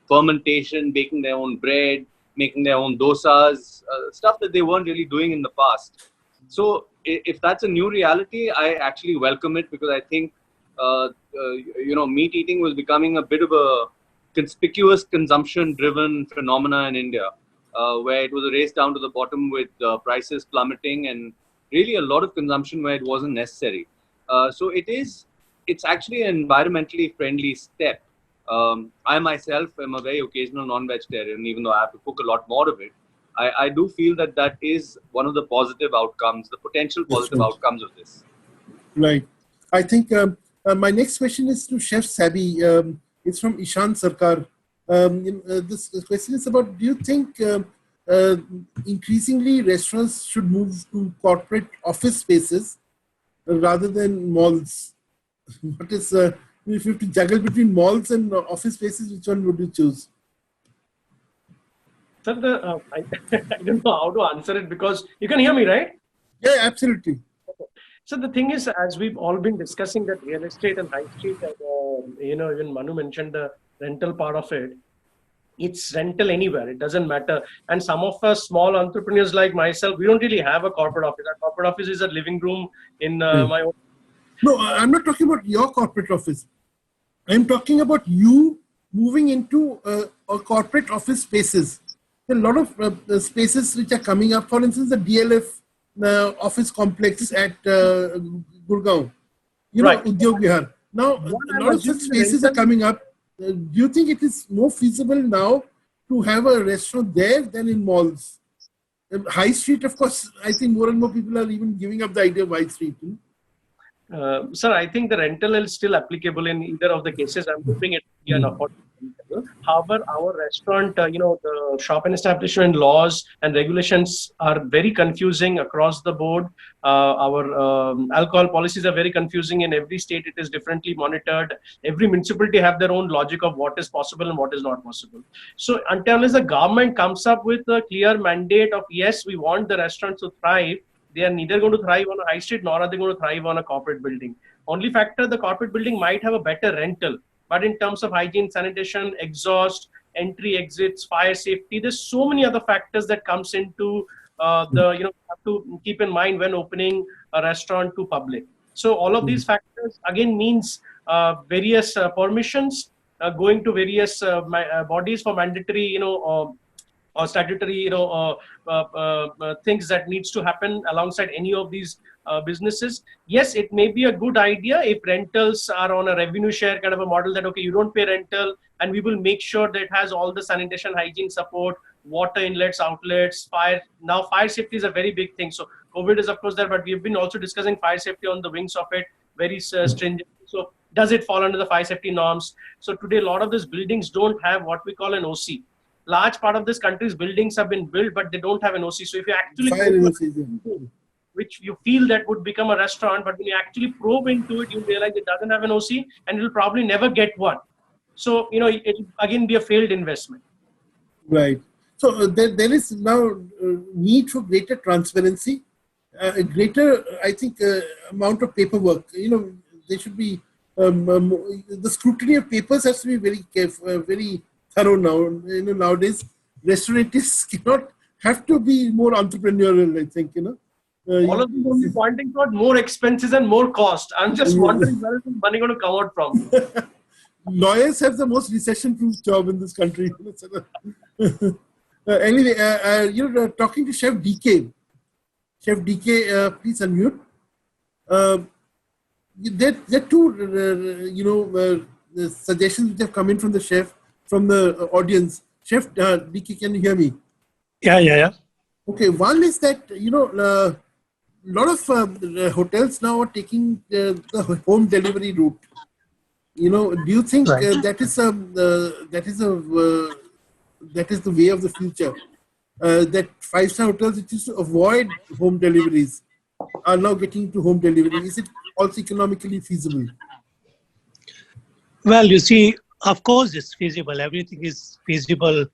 fermentation, baking their own bread, making their own dosas, stuff that they weren't really doing in the past. So if that's a new reality, I actually welcome it because I think meat eating was becoming a bit of a conspicuous consumption-driven phenomena in India, where it was a race down to the bottom with prices plummeting and really a lot of consumption where it wasn't necessary. So it's actually an environmentally friendly step. I myself am a very occasional non-vegetarian, even though I have to cook a lot more of it. I do feel that is one of the positive outcomes, the potential positive outcomes of this. Right. I think my next question is to Chef Sabi. It's from Ishan Sarkar. This question is about, do you think increasingly restaurants should move to corporate office spaces rather than malls? What is, if you have to juggle between malls and office spaces, which one would you choose? Sir, I don't know how to answer it because you can hear me, right? Yeah, absolutely. Okay. So the thing is, as we've all been discussing that real estate and high street, and, even Manu mentioned the rental part of it. It's rental anywhere. It doesn't matter. And some of us small entrepreneurs like myself, we don't really have a corporate office. Our corporate office is a living room in my own. No, I'm not talking about your corporate office. I'm talking about you moving into a corporate office spaces. There are a lot of spaces which are coming up. For instance, the DLF office complex at Gurgaon, Udyog Vihar. Now, a lot of such spaces are coming up. Do you think it is more feasible now to have a restaurant there than in malls? High street, of course, I think more and more people are even giving up the idea of high street. Sir, I think the rental is still applicable in either of the cases. I'm hoping it will be an affordable However, our restaurant, the shop and establishment laws and regulations are very confusing across the board. Our alcohol policies are very confusing. In every state, it is differently monitored. Every municipality have their own logic of what is possible and what is not possible. So until the government comes up with a clear mandate of, yes, we want the restaurants to thrive, they are neither going to thrive on a high street nor are they going to thrive on a corporate building. Only factor, the corporate building might have a better rental, but in terms of hygiene, sanitation, exhaust, entry, exits, fire safety, there's so many other factors that comes into have to keep in mind when opening a restaurant to public. So all of these factors again means various permissions going to various bodies for mandatory, or statutory, things that needs to happen alongside any of these businesses. Yes, it may be a good idea if rentals are on a revenue share kind of a model, that okay, you don't pay rental and we will make sure that it has all the sanitation, hygiene support, water inlets, outlets, fire. Now fire safety is a very big thing. So COVID is of course there, but we've been also discussing fire safety on the wings of it, very stringent. So does it fall under the fire safety norms? So today a lot of these buildings don't have what we call an OC. Large part of this country's buildings have been built, but they don't have an OC. So if you actually which you feel that would become a restaurant, but when you actually probe into it, you realize it doesn't have an OC and it will probably never get one. So, it will again be a failed investment. Right. So there is now need for greater transparency, a greater, I think, amount of paperwork. There should be, the scrutiny of papers has to be very careful, very thorough now. Nowadays, restaurateurs cannot have to be more entrepreneurial, I think, all of these only pointing toward more expenses and more cost. I'm just wondering where is the money going to come out from? Lawyers have the most recession-proof job in this country. Anyway, you're talking to Chef DK. Chef DK, please unmute. There are two, suggestions which have come in from the chef, from the audience. Chef DK, can you hear me? Yeah. Okay, one is that, a lot of hotels now are taking the home delivery route. Do you think that is the way of the future? That five-star hotels which used to avoid home deliveries are now getting to home delivery. Is it also economically feasible? Well, you see, of course it's feasible. Everything is feasible.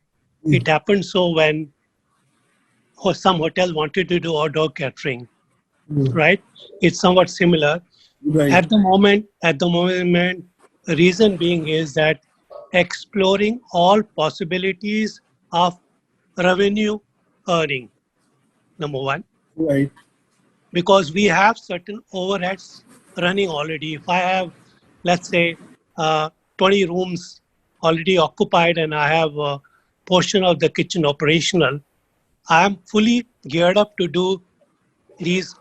It happened so when some hotel wanted to do outdoor catering, right? It's somewhat similar. Right. At the moment, the reason being is that exploring all possibilities of revenue earning, number one. Right. Because we have certain overheads running already. If I have, let's say, 20 rooms already occupied and I have a portion of the kitchen operational, I am fully geared up to do these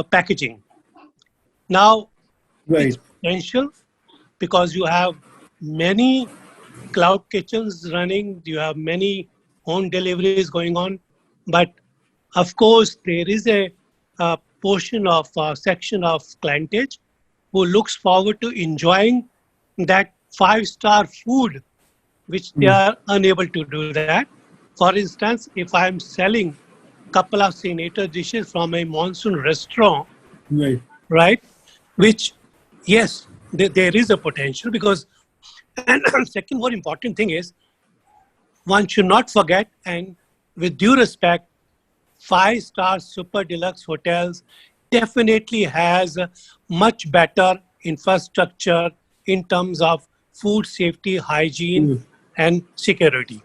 packaging. Now, it's potential because you have many cloud kitchens running, you have many home deliveries going on, but of course, there is a portion of section of clientage who looks forward to enjoying that five-star food, which they are unable to do that. For instance, if I'm selling a couple of signature dishes from a monsoon restaurant, right, which, yes, there is a potential because, and second more important thing is, one should not forget, and with due respect, five-star super deluxe hotels definitely has a much better infrastructure in terms of food safety, hygiene, and security.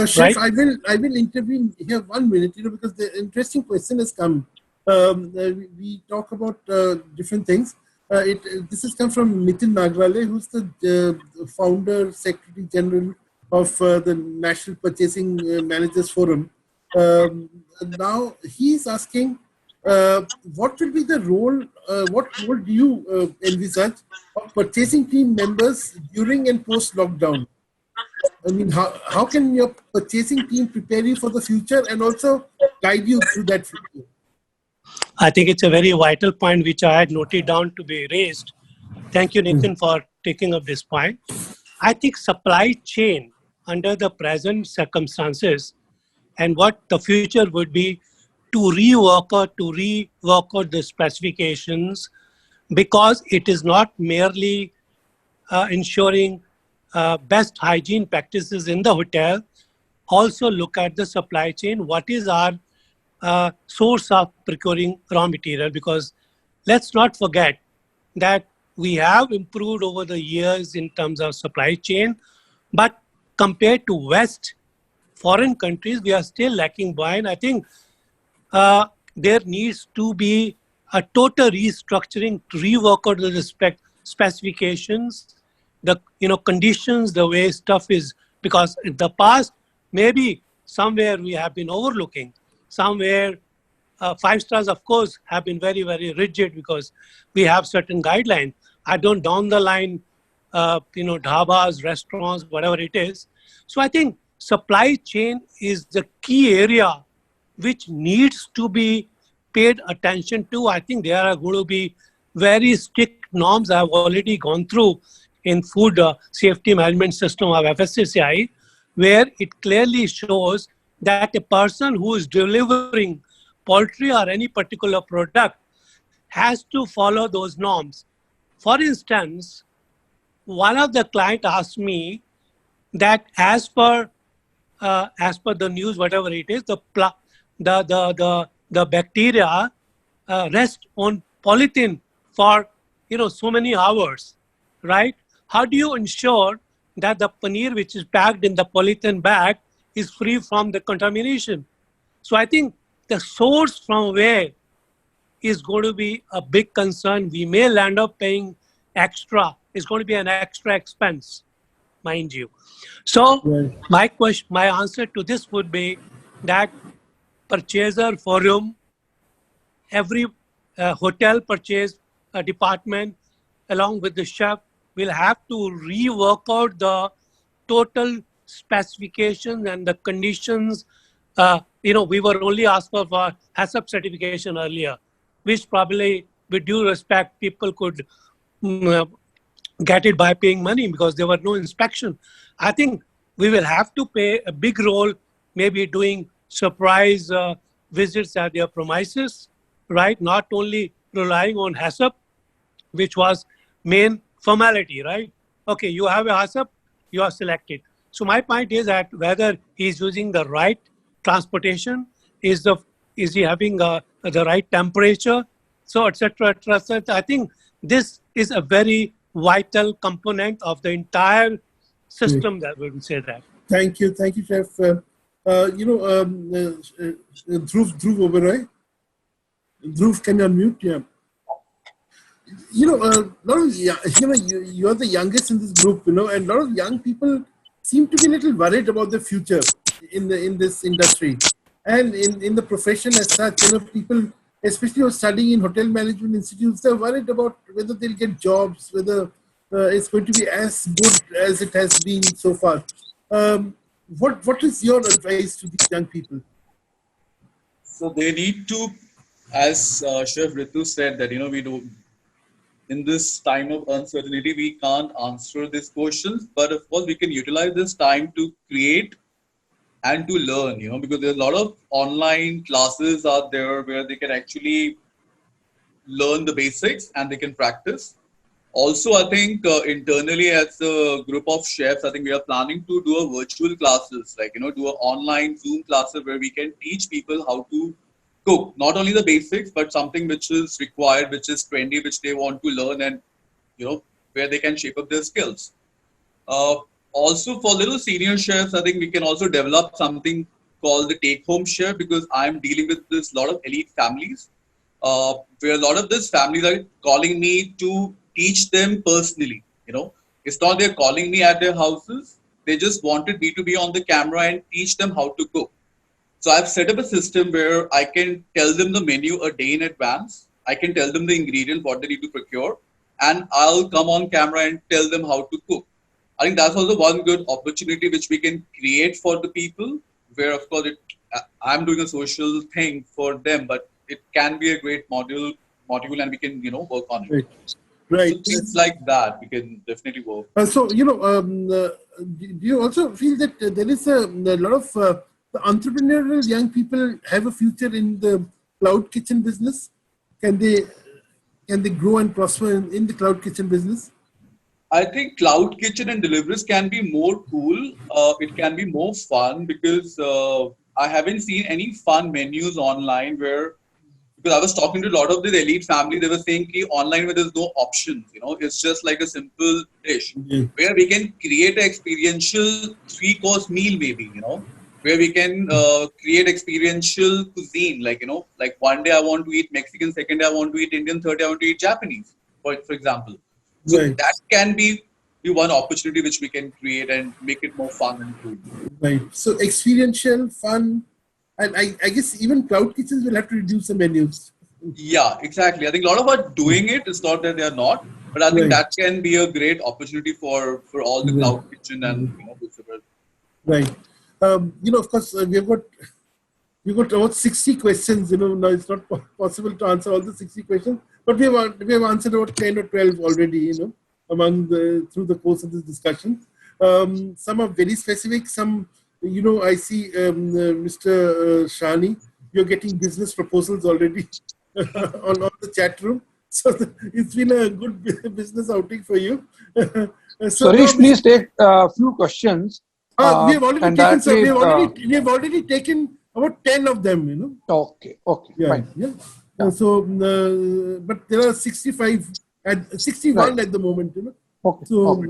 Chef, I will intervene here 1 minute, because the interesting question has come. We talk about different things. This has come from Nitin Nagrale, who's the founder, Secretary General of the National Purchasing Managers Forum. Now he's asking, what will be the role, what role do you envisage of purchasing team members during and post-lockdown? I mean, how can your purchasing team prepare you for the future and also guide you through that future? I think it's a very vital point which I had noted down to be raised. Thank you, Nitin, for taking up this point. I think supply chain under the present circumstances and what the future would be to rework out the specifications, because it is not merely ensuring best hygiene practices in the hotel. Also look at the supply chain. What is our source of procuring raw material? Because let's not forget that we have improved over the years in terms of supply chain, but compared to West, foreign countries, we are still lacking behind. I think there needs to be a total restructuring to rework out the specifications, the conditions, the way stuff is, because in the past maybe somewhere we have been overlooking, somewhere 5 stars of course have been very, very rigid because we have certain guidelines. I don't down the line, dhabas, restaurants, whatever it is. So I think supply chain is the key area which needs to be paid attention to. I think there are going to be very strict norms. I've already gone through in food safety management system of FSSAI, where it clearly shows that a person who is delivering poultry or any particular product has to follow those norms. For instance, one of the client asked me that as per the news, whatever it is, the bacteria rest on polythene for so many hours, right? How do you ensure that the paneer which is packed in the polythene bag is free from the contamination? So I think the source from where is going to be a big concern. We may land up paying extra. It's going to be an extra expense, mind you. So my answer to this would be that purchaser forum, every hotel purchase department along with the chef will have to rework out the total specifications and the conditions. We were only asked for HACCP certification earlier, which probably, with due respect, people could get it by paying money because there were no inspection. I think we will have to play a big role, maybe doing surprise visits at their premises, right? Not only relying on HACCP, which was main formality, right? Okay, you have a HACCP, you are selected. So my point is that whether he's using the right transportation, is he having the right temperature, so etc. etc. I think this is a very vital component of the entire system. That we would say that. Thank you, Chef. Dhruv Oberoi. Dhruv, can you unmute? Yeah. You're the youngest in this group, and a lot of young people seem to be a little worried about the future in this industry and in the profession as such. People, especially who are studying in hotel management institutes, they're worried about whether they'll get jobs, whether it's going to be as good as it has been so far. What is your advice to these young people? So they need to, as Chef Ritu said, that we don't. In this time of uncertainty, we can't answer these questions, but of course we can utilize this time to create and to learn, because there's a lot of online classes out there where they can actually learn the basics and they can practice. Also, I think internally as a group of chefs, I think we are planning to do a virtual classes, like, do an online Zoom classes where we can teach people how to cook, not only the basics, but something which is required, which is trendy, which they want to learn, and where they can shape up their skills. Also, for little senior chefs, I think we can also develop something called the take-home chef, because I'm dealing with this lot of elite families, where a lot of these families are calling me to teach them personally. It's not they're calling me at their houses; they just wanted me to be on the camera and teach them how to cook. So I've set up a system where I can tell them the menu a day in advance. I can tell them the ingredient, what they need to procure, and I'll come on camera and tell them how to cook. I think that's also one good opportunity which we can create for the people, where of course I'm doing a social thing for them, but it can be a great module and we can, work on it. Right. So things like that we can definitely work. Do you also feel that there is a lot of the entrepreneurial young people have a future in the cloud kitchen business? Can they grow and prosper in the cloud kitchen business? I think cloud kitchen and deliveries can be more cool. It can be more fun because I haven't seen any fun menus online because I was talking to a lot of the elite family, they were saying कि online where there's no options, it's just like a simple dish where we can create an experiential 3-course meal maybe, where we can create experiential cuisine, like one day I want to eat Mexican, second day I want to eat Indian, third day I want to eat Japanese, for example. So that can be one opportunity which we can create and make it more fun and cool. Right. So experiential, fun, and I guess even cloud kitchens will have to reduce the menus. Yeah, exactly. I think a lot of us are doing it. It's not that they are not, but I think that can be a great opportunity for all the cloud kitchen and Right. Of course, we've got about 60 questions. Now it's not possible to answer all the 60 questions, but we have answered about 10 or 12 already. Through the course of this discussion. Some are very specific. Some, I see Mr. Shani, you're getting business proposals already on the chat room. So it's been a good business outing for you. Suresh, please take a few questions. We have already taken. So we have already taken about 10 of them. Okay. Fine. Yeah. So, but there are 65 and 61 at the moment. Okay. So, but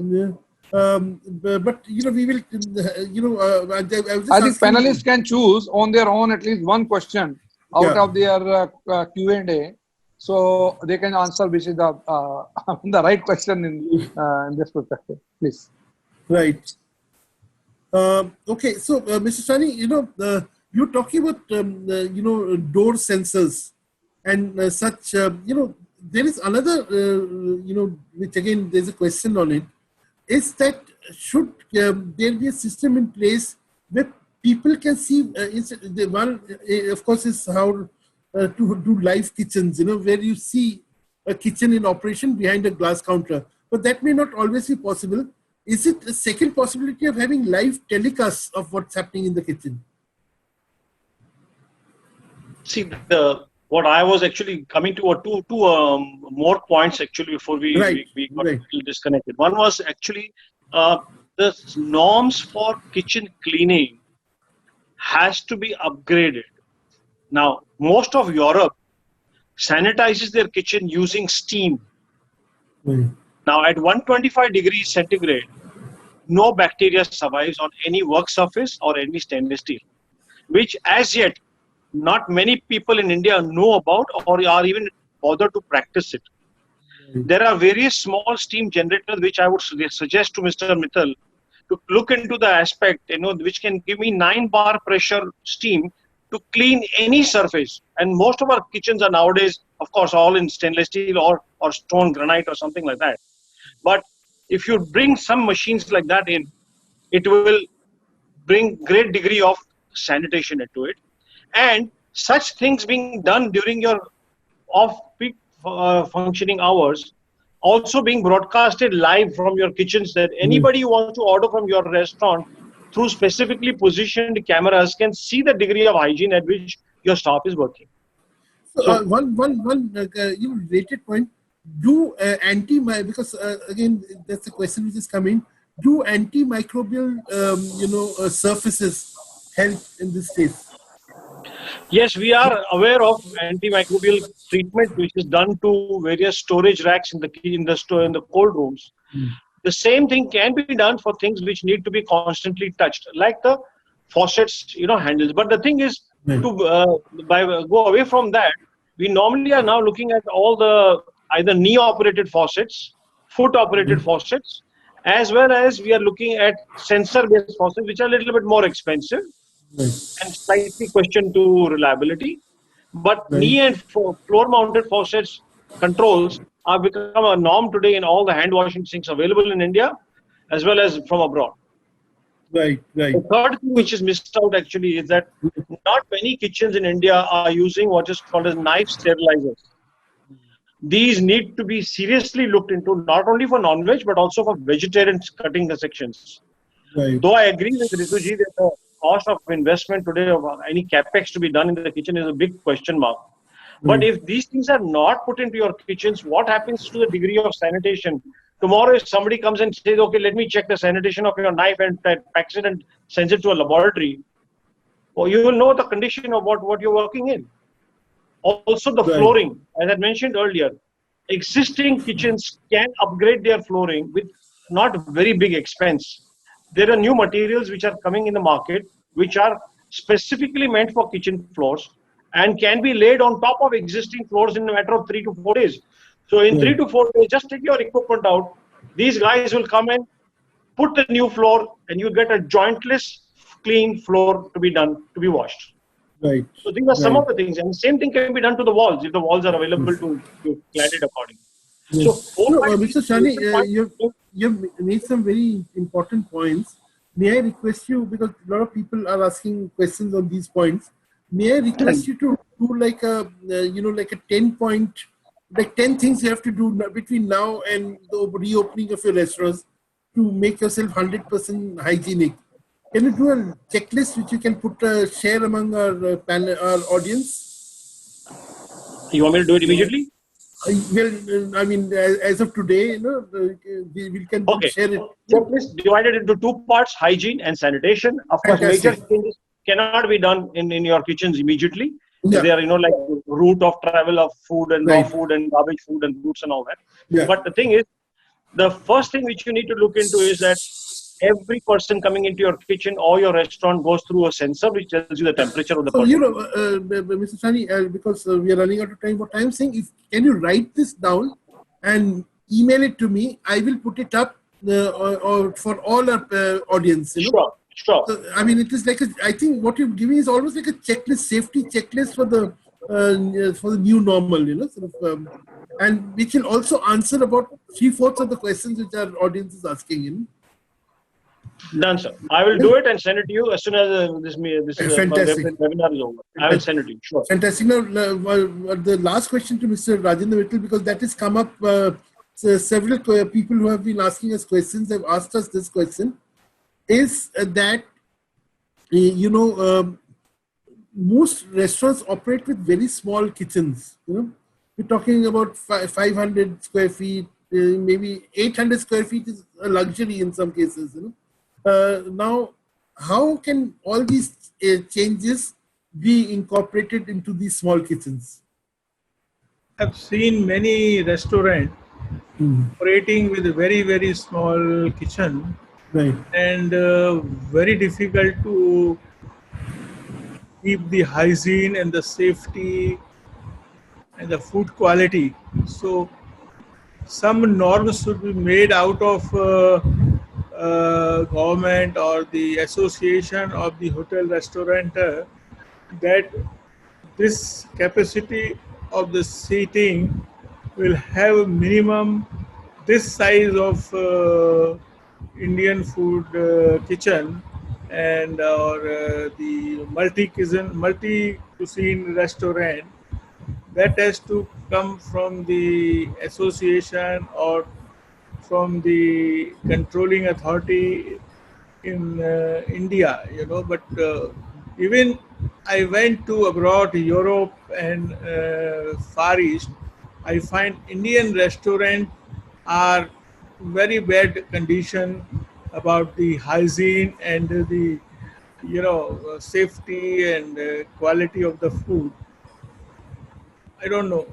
we will. I think panelists can choose on their own at least one question out of their Q&A, so they can answer which is the right question in this perspective. Please. Right. Okay. So, Mr. Shani, you're talking about door sensors and such. There is another, which again there's a question on it. Is that should there be a system in place where people can see? The one, of course, is how to do live kitchens. Where you see a kitchen in operation behind a glass counter, but that may not always be possible. Is it a second possibility of having live telecasts of what's happening in the kitchen? See, what I was actually coming to two more points actually before we got a little disconnected. One was actually the norms for kitchen cleaning has to be upgraded. Now, most of Europe sanitizes their kitchen using steam. Now, at 125 degrees centigrade, no bacteria survives on any work surface or any stainless steel, which as yet not many people in India know about or are even bothered to practice it. There are various small steam generators which I would suggest to Mr. Mittal to look into the aspect, which can give me 9 bar pressure steam to clean any surface. And most of our kitchens are nowadays, of course, all in stainless steel or stone granite or something like that. But if you bring some machines like that in, it will bring great degree of sanitation into it. And such things being done during your off-peak functioning hours, also being broadcasted live from your kitchens, that anybody who wants to order from your restaurant through specifically positioned cameras can see the degree of hygiene at which your staff is working. So, one related point. Do because again that's a question which is coming. Do antimicrobial surfaces help in this case? Yes, we are aware of antimicrobial treatment which is done to various storage racks in the cold rooms. The same thing can be done for things which need to be constantly touched, like the faucets, handles. But the thing is, to go away from that, we normally are now looking at all the either knee-operated faucets, foot-operated faucets, as well as we are looking at sensor-based faucets, which are a little bit more expensive and slightly question to reliability. But knee and floor-mounted faucets controls have become a norm today in all the hand washing sinks available in India, as well as from abroad. Right. The third thing which is missed out actually is that not many kitchens in India are using what is called as knife sterilizers. these need to be seriously looked into, not only for non-veg, but also for vegetarians cutting the sections. Right. Though I agree with Rituji that the cost of investment today of any capex to be done in the kitchen is a big question mark. But if these things are not put into your kitchens, what happens to the degree of sanitation? Tomorrow, if somebody comes and says, okay, let me check the sanitation of your knife and packs it and sends it to a laboratory, well, you will know the condition of what you're working in. Also, the flooring, as I mentioned earlier, existing kitchens can upgrade their flooring with not very big expense. There are new materials which are coming in the market, which are specifically meant for kitchen floors and can be laid on top of existing floors in a matter of 3 to 4 days. So in 3 to 4 days, just take your equipment out. These guys will come and put the new floor, and you get a jointless, clean floor to be done, to be washed. Right. So these are some of the things, and the same thing can be done to the walls if the walls are available to clad it accordingly. Yes. So, Mr. Shani, you've made some very important points. May I request you, because a lot of people are asking questions on these points, may I request you to do like a, like a 10-point, like 10 things you have to do between now and the reopening of your restaurants to make yourself 100% hygienic. Can you do a checklist which you can share among our panel, our audience? You want me to do it immediately? Well, I mean, as of today, we can share it. Checklist divided into 2 parts: hygiene and sanitation. Of course, major changes cannot be done in your kitchens immediately. Yeah. They are, like route of travel of food and raw food and garbage food and fruits and all that. Yeah. But the thing is, the first thing which you need to look into is that every person coming into your kitchen or your restaurant goes through a sensor which tells you the temperature of the person. Mr. Shani, because we are running out of time, what I'm saying is, can you write this down and email it to me? I will put it up or for all our audience. Sure. So, I mean, it is like I think what you're giving is almost like a checklist, safety checklist for the new normal, and which will also answer about 3/4 of the questions which our audience is asking. Done, sir. I will do it and send it to you as soon as this webinar is over. I will send it to you. Sure. Fantastic. Now, the last question to Mr. Rajendra Vittal, because that has come up. Several people who have been asking us questions have asked us this question: is that most restaurants operate with very small kitchens. We're talking about 500 square feet, maybe 800 square feet is a luxury in some cases. Now, how can all these changes be incorporated into these small kitchens? I've seen many restaurants operating with a very, very small kitchen, and very difficult to keep the hygiene and the safety and the food quality. So some norms should be made out of government or the association of the hotel restaurateur, that this capacity of the seating will have a minimum this size of Indian food kitchen, and or the multi-cuisine restaurant, that has to come from the association or from the controlling authority in India, but even I went to abroad, Europe and Far East, I find Indian restaurants are very bad condition about the hygiene and the safety and quality of the food. I don't know.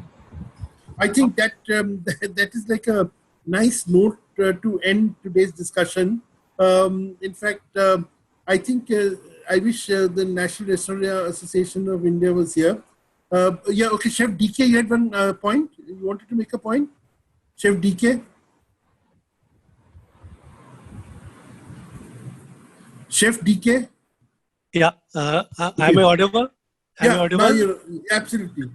I think that that is like a nice note to end today's discussion. In fact, I think I wish the National Restaurant Association of India was here. Okay, Chef DK, you had one point? You wanted to make a point? Chef DK? Chef DK? Yeah, am I audible? Now you're absolutely.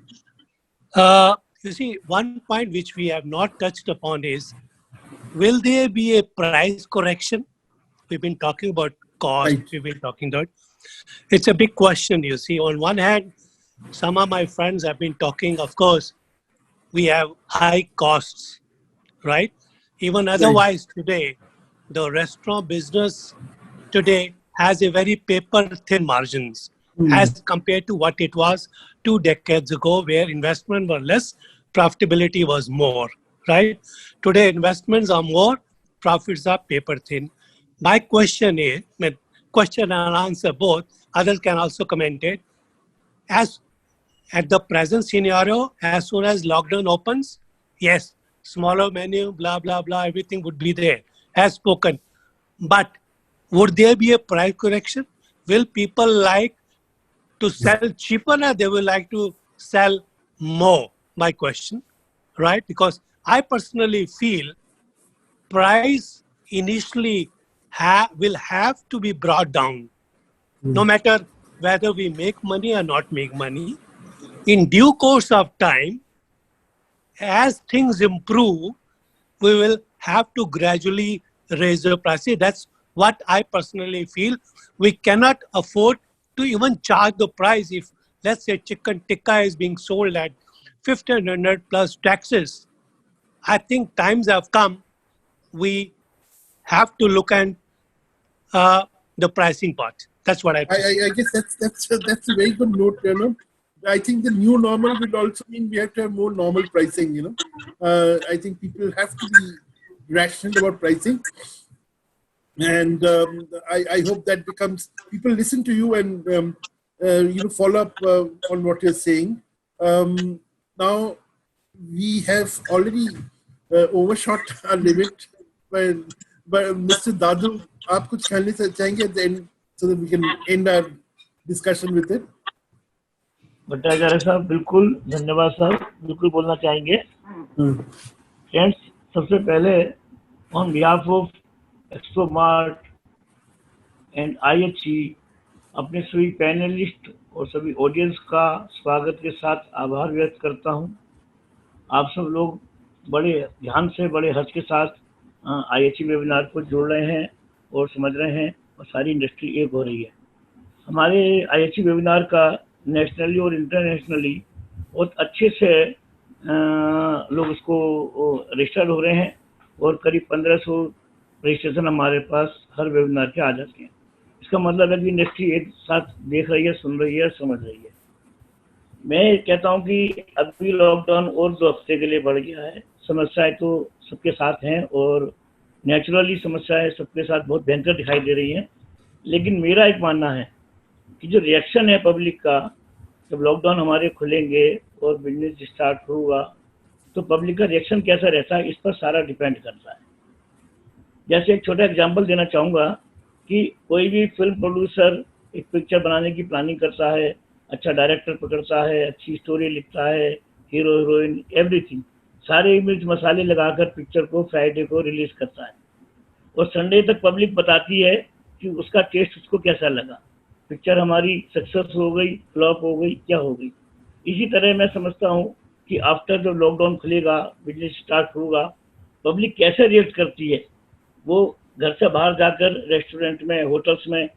You see, one point which we have not touched upon is, will there be a price correction? We've been talking about cost, we've been talking about. It's a big question, you see. On one hand, some of my friends have been talking, of course, we have high costs, right? Even otherwise today, the restaurant business today has a very paper thin margins as compared to what it was 2 decades ago, where investment were less, profitability was more, right? Today, investments are more, profits are paper thin. My question is, question and answer both, others can also comment it, as at the present scenario, as soon as lockdown opens, yes, smaller menu, blah, blah, blah, everything would be there, as spoken. But would there be a price correction? Will people like to sell cheaper or they will like to sell more? My question, right? Because I personally feel price initially will have to be brought down, no matter whether we make money or not make money. In due course of time, as things improve, we will have to gradually raise the prices. That's what I personally feel. We cannot afford to even charge the price if, let's say, chicken tikka is being sold at 1,500 plus taxes. I think times have come. We have to look at the pricing part. That's what I think. I guess that's a very good note. I think the new normal will also mean we have to have more normal pricing. I think people have to be rational about pricing, and I hope that becomes people listen to you and follow up on what you're saying. Now we have already overshot our limit, but Mr. Dadu, आप कुछ कहना चाहेंगे at the end so that we can end our discussion with it? Bhattacharya साहब, बिल्कुल धन्यवाद साहब, बिल्कुल बोलना चाहेंगे। फ्रेंड्स, सबसे पहले on behalf of expo mart and IHE अपने सभी पैनलिस्ट और सभी ऑडियंस का स्वागत के साथ आभार व्यक्त करता हूं। आप सब लोग बड़े ध्यान से, बड़े हर्ष के साथ IHE वेबिनार को जोड़ रहे हैं और समझ रहे हैं, और सारी इंडस्ट्री एक हो रही है। हमारे IHE वेबिनार का नेशनली और इंटरनेशनली बहुत अच्छे से लोग उसको रजिस्टर हो रहे हैं, और करीब 1500 रजिस्ट्रेशन हमारे पास हर वेबिनार के आ जाते हैं। इसका मतलब है कि इंडस्ट्री एक साथ देख रही है, सुन रही है, समझ रही है। मैं कहता हूं कि अभी लॉकडाउन और 2 हफ्ते के लिए बढ़ गया है। समस्याएं तो सबके साथ हैं, और नेचुरली समस्याएं सबके साथ बहुत भयंकर दिखाई दे रही हैं। लेकिन मेरा एक मानना है कि जो रिएक्शन है पब्लिक का, जब लॉकडाउन हमारे खुलेंगे और बिजनेस स्टार्ट होगा, तो पब्लिक का रिएक्शन कैसा रहता है, इस पर सारा डिपेंड करता है। जैसे एक छोटा एग्जांपल देना चाहूँगा कि कोई भी फिल्म प्रोड्यूसर एक पिक्चर बनाने की प्लानिंग करता है, अच्छा डायरेक्टर पकड़ता है, अच्छी स्टोरी लिखता है, हीरो हीरोइन एवरीथिंग, सारे मिर्च मसाले लगाकर पिक्चर को फ्राइडे को रिलीज करता है, और संडे तक पब्लिक बताती है कि उसका टेस्ट उसको कैसा लगा, पिक्चर हमारी सक्सेस हो गई, फ्लॉप हो गई, क्या हो गई। इसी तरह मैं समझता हूँ कि आफ्टर जब लॉकडाउन खुलेगा, बिजनेस स्टार्ट होगा, पब्लिक कैसे रिएक्ट करती है। वो घर से बाहर जाकर रेस्टोरेंट में, होटल्स में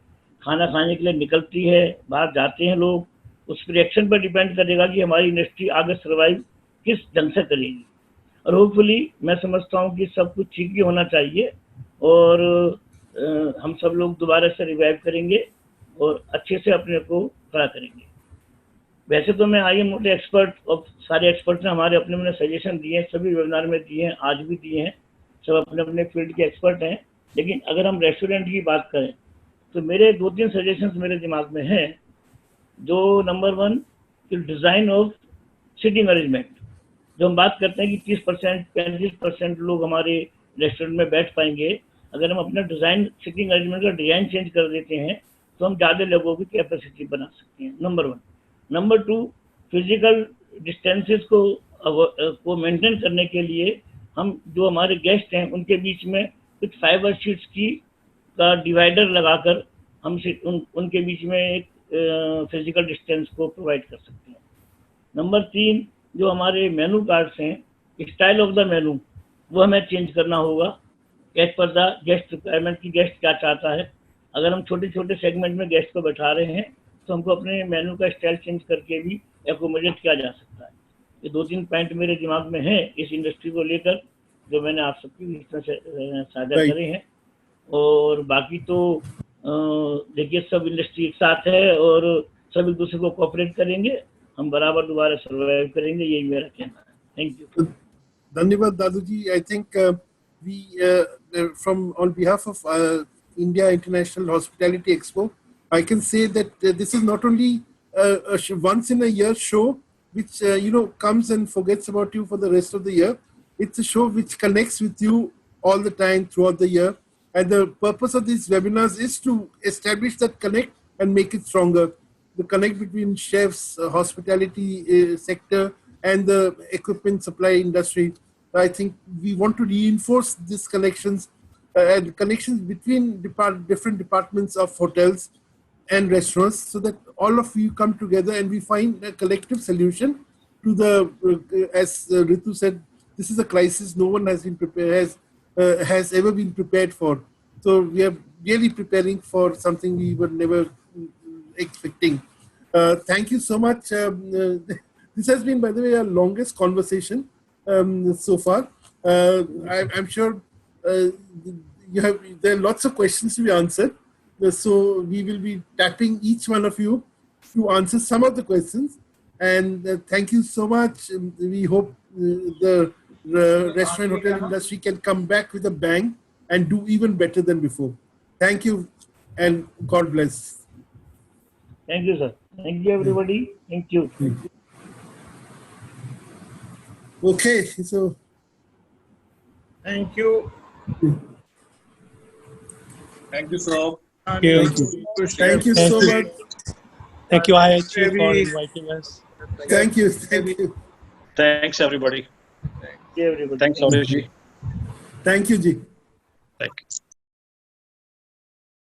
खाना खाने के लिए निकलती है, बाहर जाते हैं लोग, उस रिएक्शन पर डिपेंड करेगा कि हमारी इंडस्ट्री आगे सर्वाइव किस ढंग से करेगी। और होपफुली मैं समझता हूँ कि सब कुछ ठीक ही होना चाहिए, और हम सब लोग दोबारा से रिवाइव करेंगे और अच्छे से अपने को खड़ा करेंगे। वैसे तो मैं आई एम नॉट एक्सपर्ट, और सारे एक्सपर्ट ने हमारे अपने अपने सजेशन दिए हैं, सभी वेबिनार में दिए हैं, आज भी दिए हैं, सब अपने अपने फील्ड के एक्सपर्ट हैं। लेकिन अगर हम रेस्टोरेंट की बात करें तो मेरे 2-3 सजेशंस मेरे दिमाग में हैं। जो नंबर 1 कि डिज़ाइन ऑफ सीटिंग अरेंजमेंट, जो हम बात करते हैं कि 30% 35% लोग हमारे रेस्टोरेंट में बैठ पाएंगे, अगर हम अपना डिज़ाइन सीटिंग अरेंजमेंट का डिज़ाइन चेंज कर देते हैं तो हम ज़्यादा लोगों की कैपेसिटी बना सकते हैं, नंबर 1। नंबर 2, फिजिकल डिस्टेंसेस को मेंटेन करने के लिए हम जो हमारे गेस्ट हैं उनके बीच में कुछ फाइबर शीट्स का डिवाइडर लगाकर हम उनके बीच में एक फिजिकल डिस्टेंस को प्रोवाइड कर सकते हैं। नंबर 3, जो हमारे मेनू कार्ड्स हैं, स्टाइल ऑफ द मेनू, वो हमें चेंज करना होगा as per the guest requirement की गेस्ट क्या चाहता है। अगर हम छोटे छोटे सेगमेंट में गेस्ट को बैठा रहे हैं तो हमको अपने मेनू का स्टाइल चेंज करके भी एकोमोडेट किया जा सकता है। ये 2-3 पॉइंट मेरे दिमाग में हैं इस इंडस्ट्री को लेकर, जो मैंने आप सबके बीच में साझा करे हैं। और बाकी तो देखिए सब इंडस्ट्री एक साथ है और सब एक दूसरे को कोऑपरेट करेंगे, हम बराबर दोबारा सर्वाइव करेंगे, यही मेरा कहना है। Thank you. धन्यवाद दादू जी। I think we from on behalf of India International Hospitality Expo, I can say that this is not only a once in a year show which comes and forgets about you for the rest of the year. It's a show which connects with you all the time throughout the year, and the purpose of these webinars is to establish that connect and make it stronger. The connect between chefs, hospitality sector, and the equipment supply industry. I think we want to reinforce these connections and connections between different departments of hotels and restaurants, so that all of you come together and we find a collective solution to the, as Ritu said, this is a crisis no one has been prepared, has ever been prepared for. So we are really preparing for something we were never expecting. Thank you so much. This has been, by the way, our longest conversation so far. I'm sure there are lots of questions to be answered. So we will be tapping each one of you to answer some of the questions. And thank you so much. We hope the restaurant hotel industry can come back with a bang and do even better than before. Thank you and God bless. Thank you, sir. Thank you, everybody. Thank you. Okay, so. Thank you. Thank you, sir. Thank you. Thank you so much. Thank you, IHE, for inviting us. Thank you. Thank you. Thanks, everybody. Thank you, everybody. Thanks, Aurelji. Thank you, Ji. Thank you.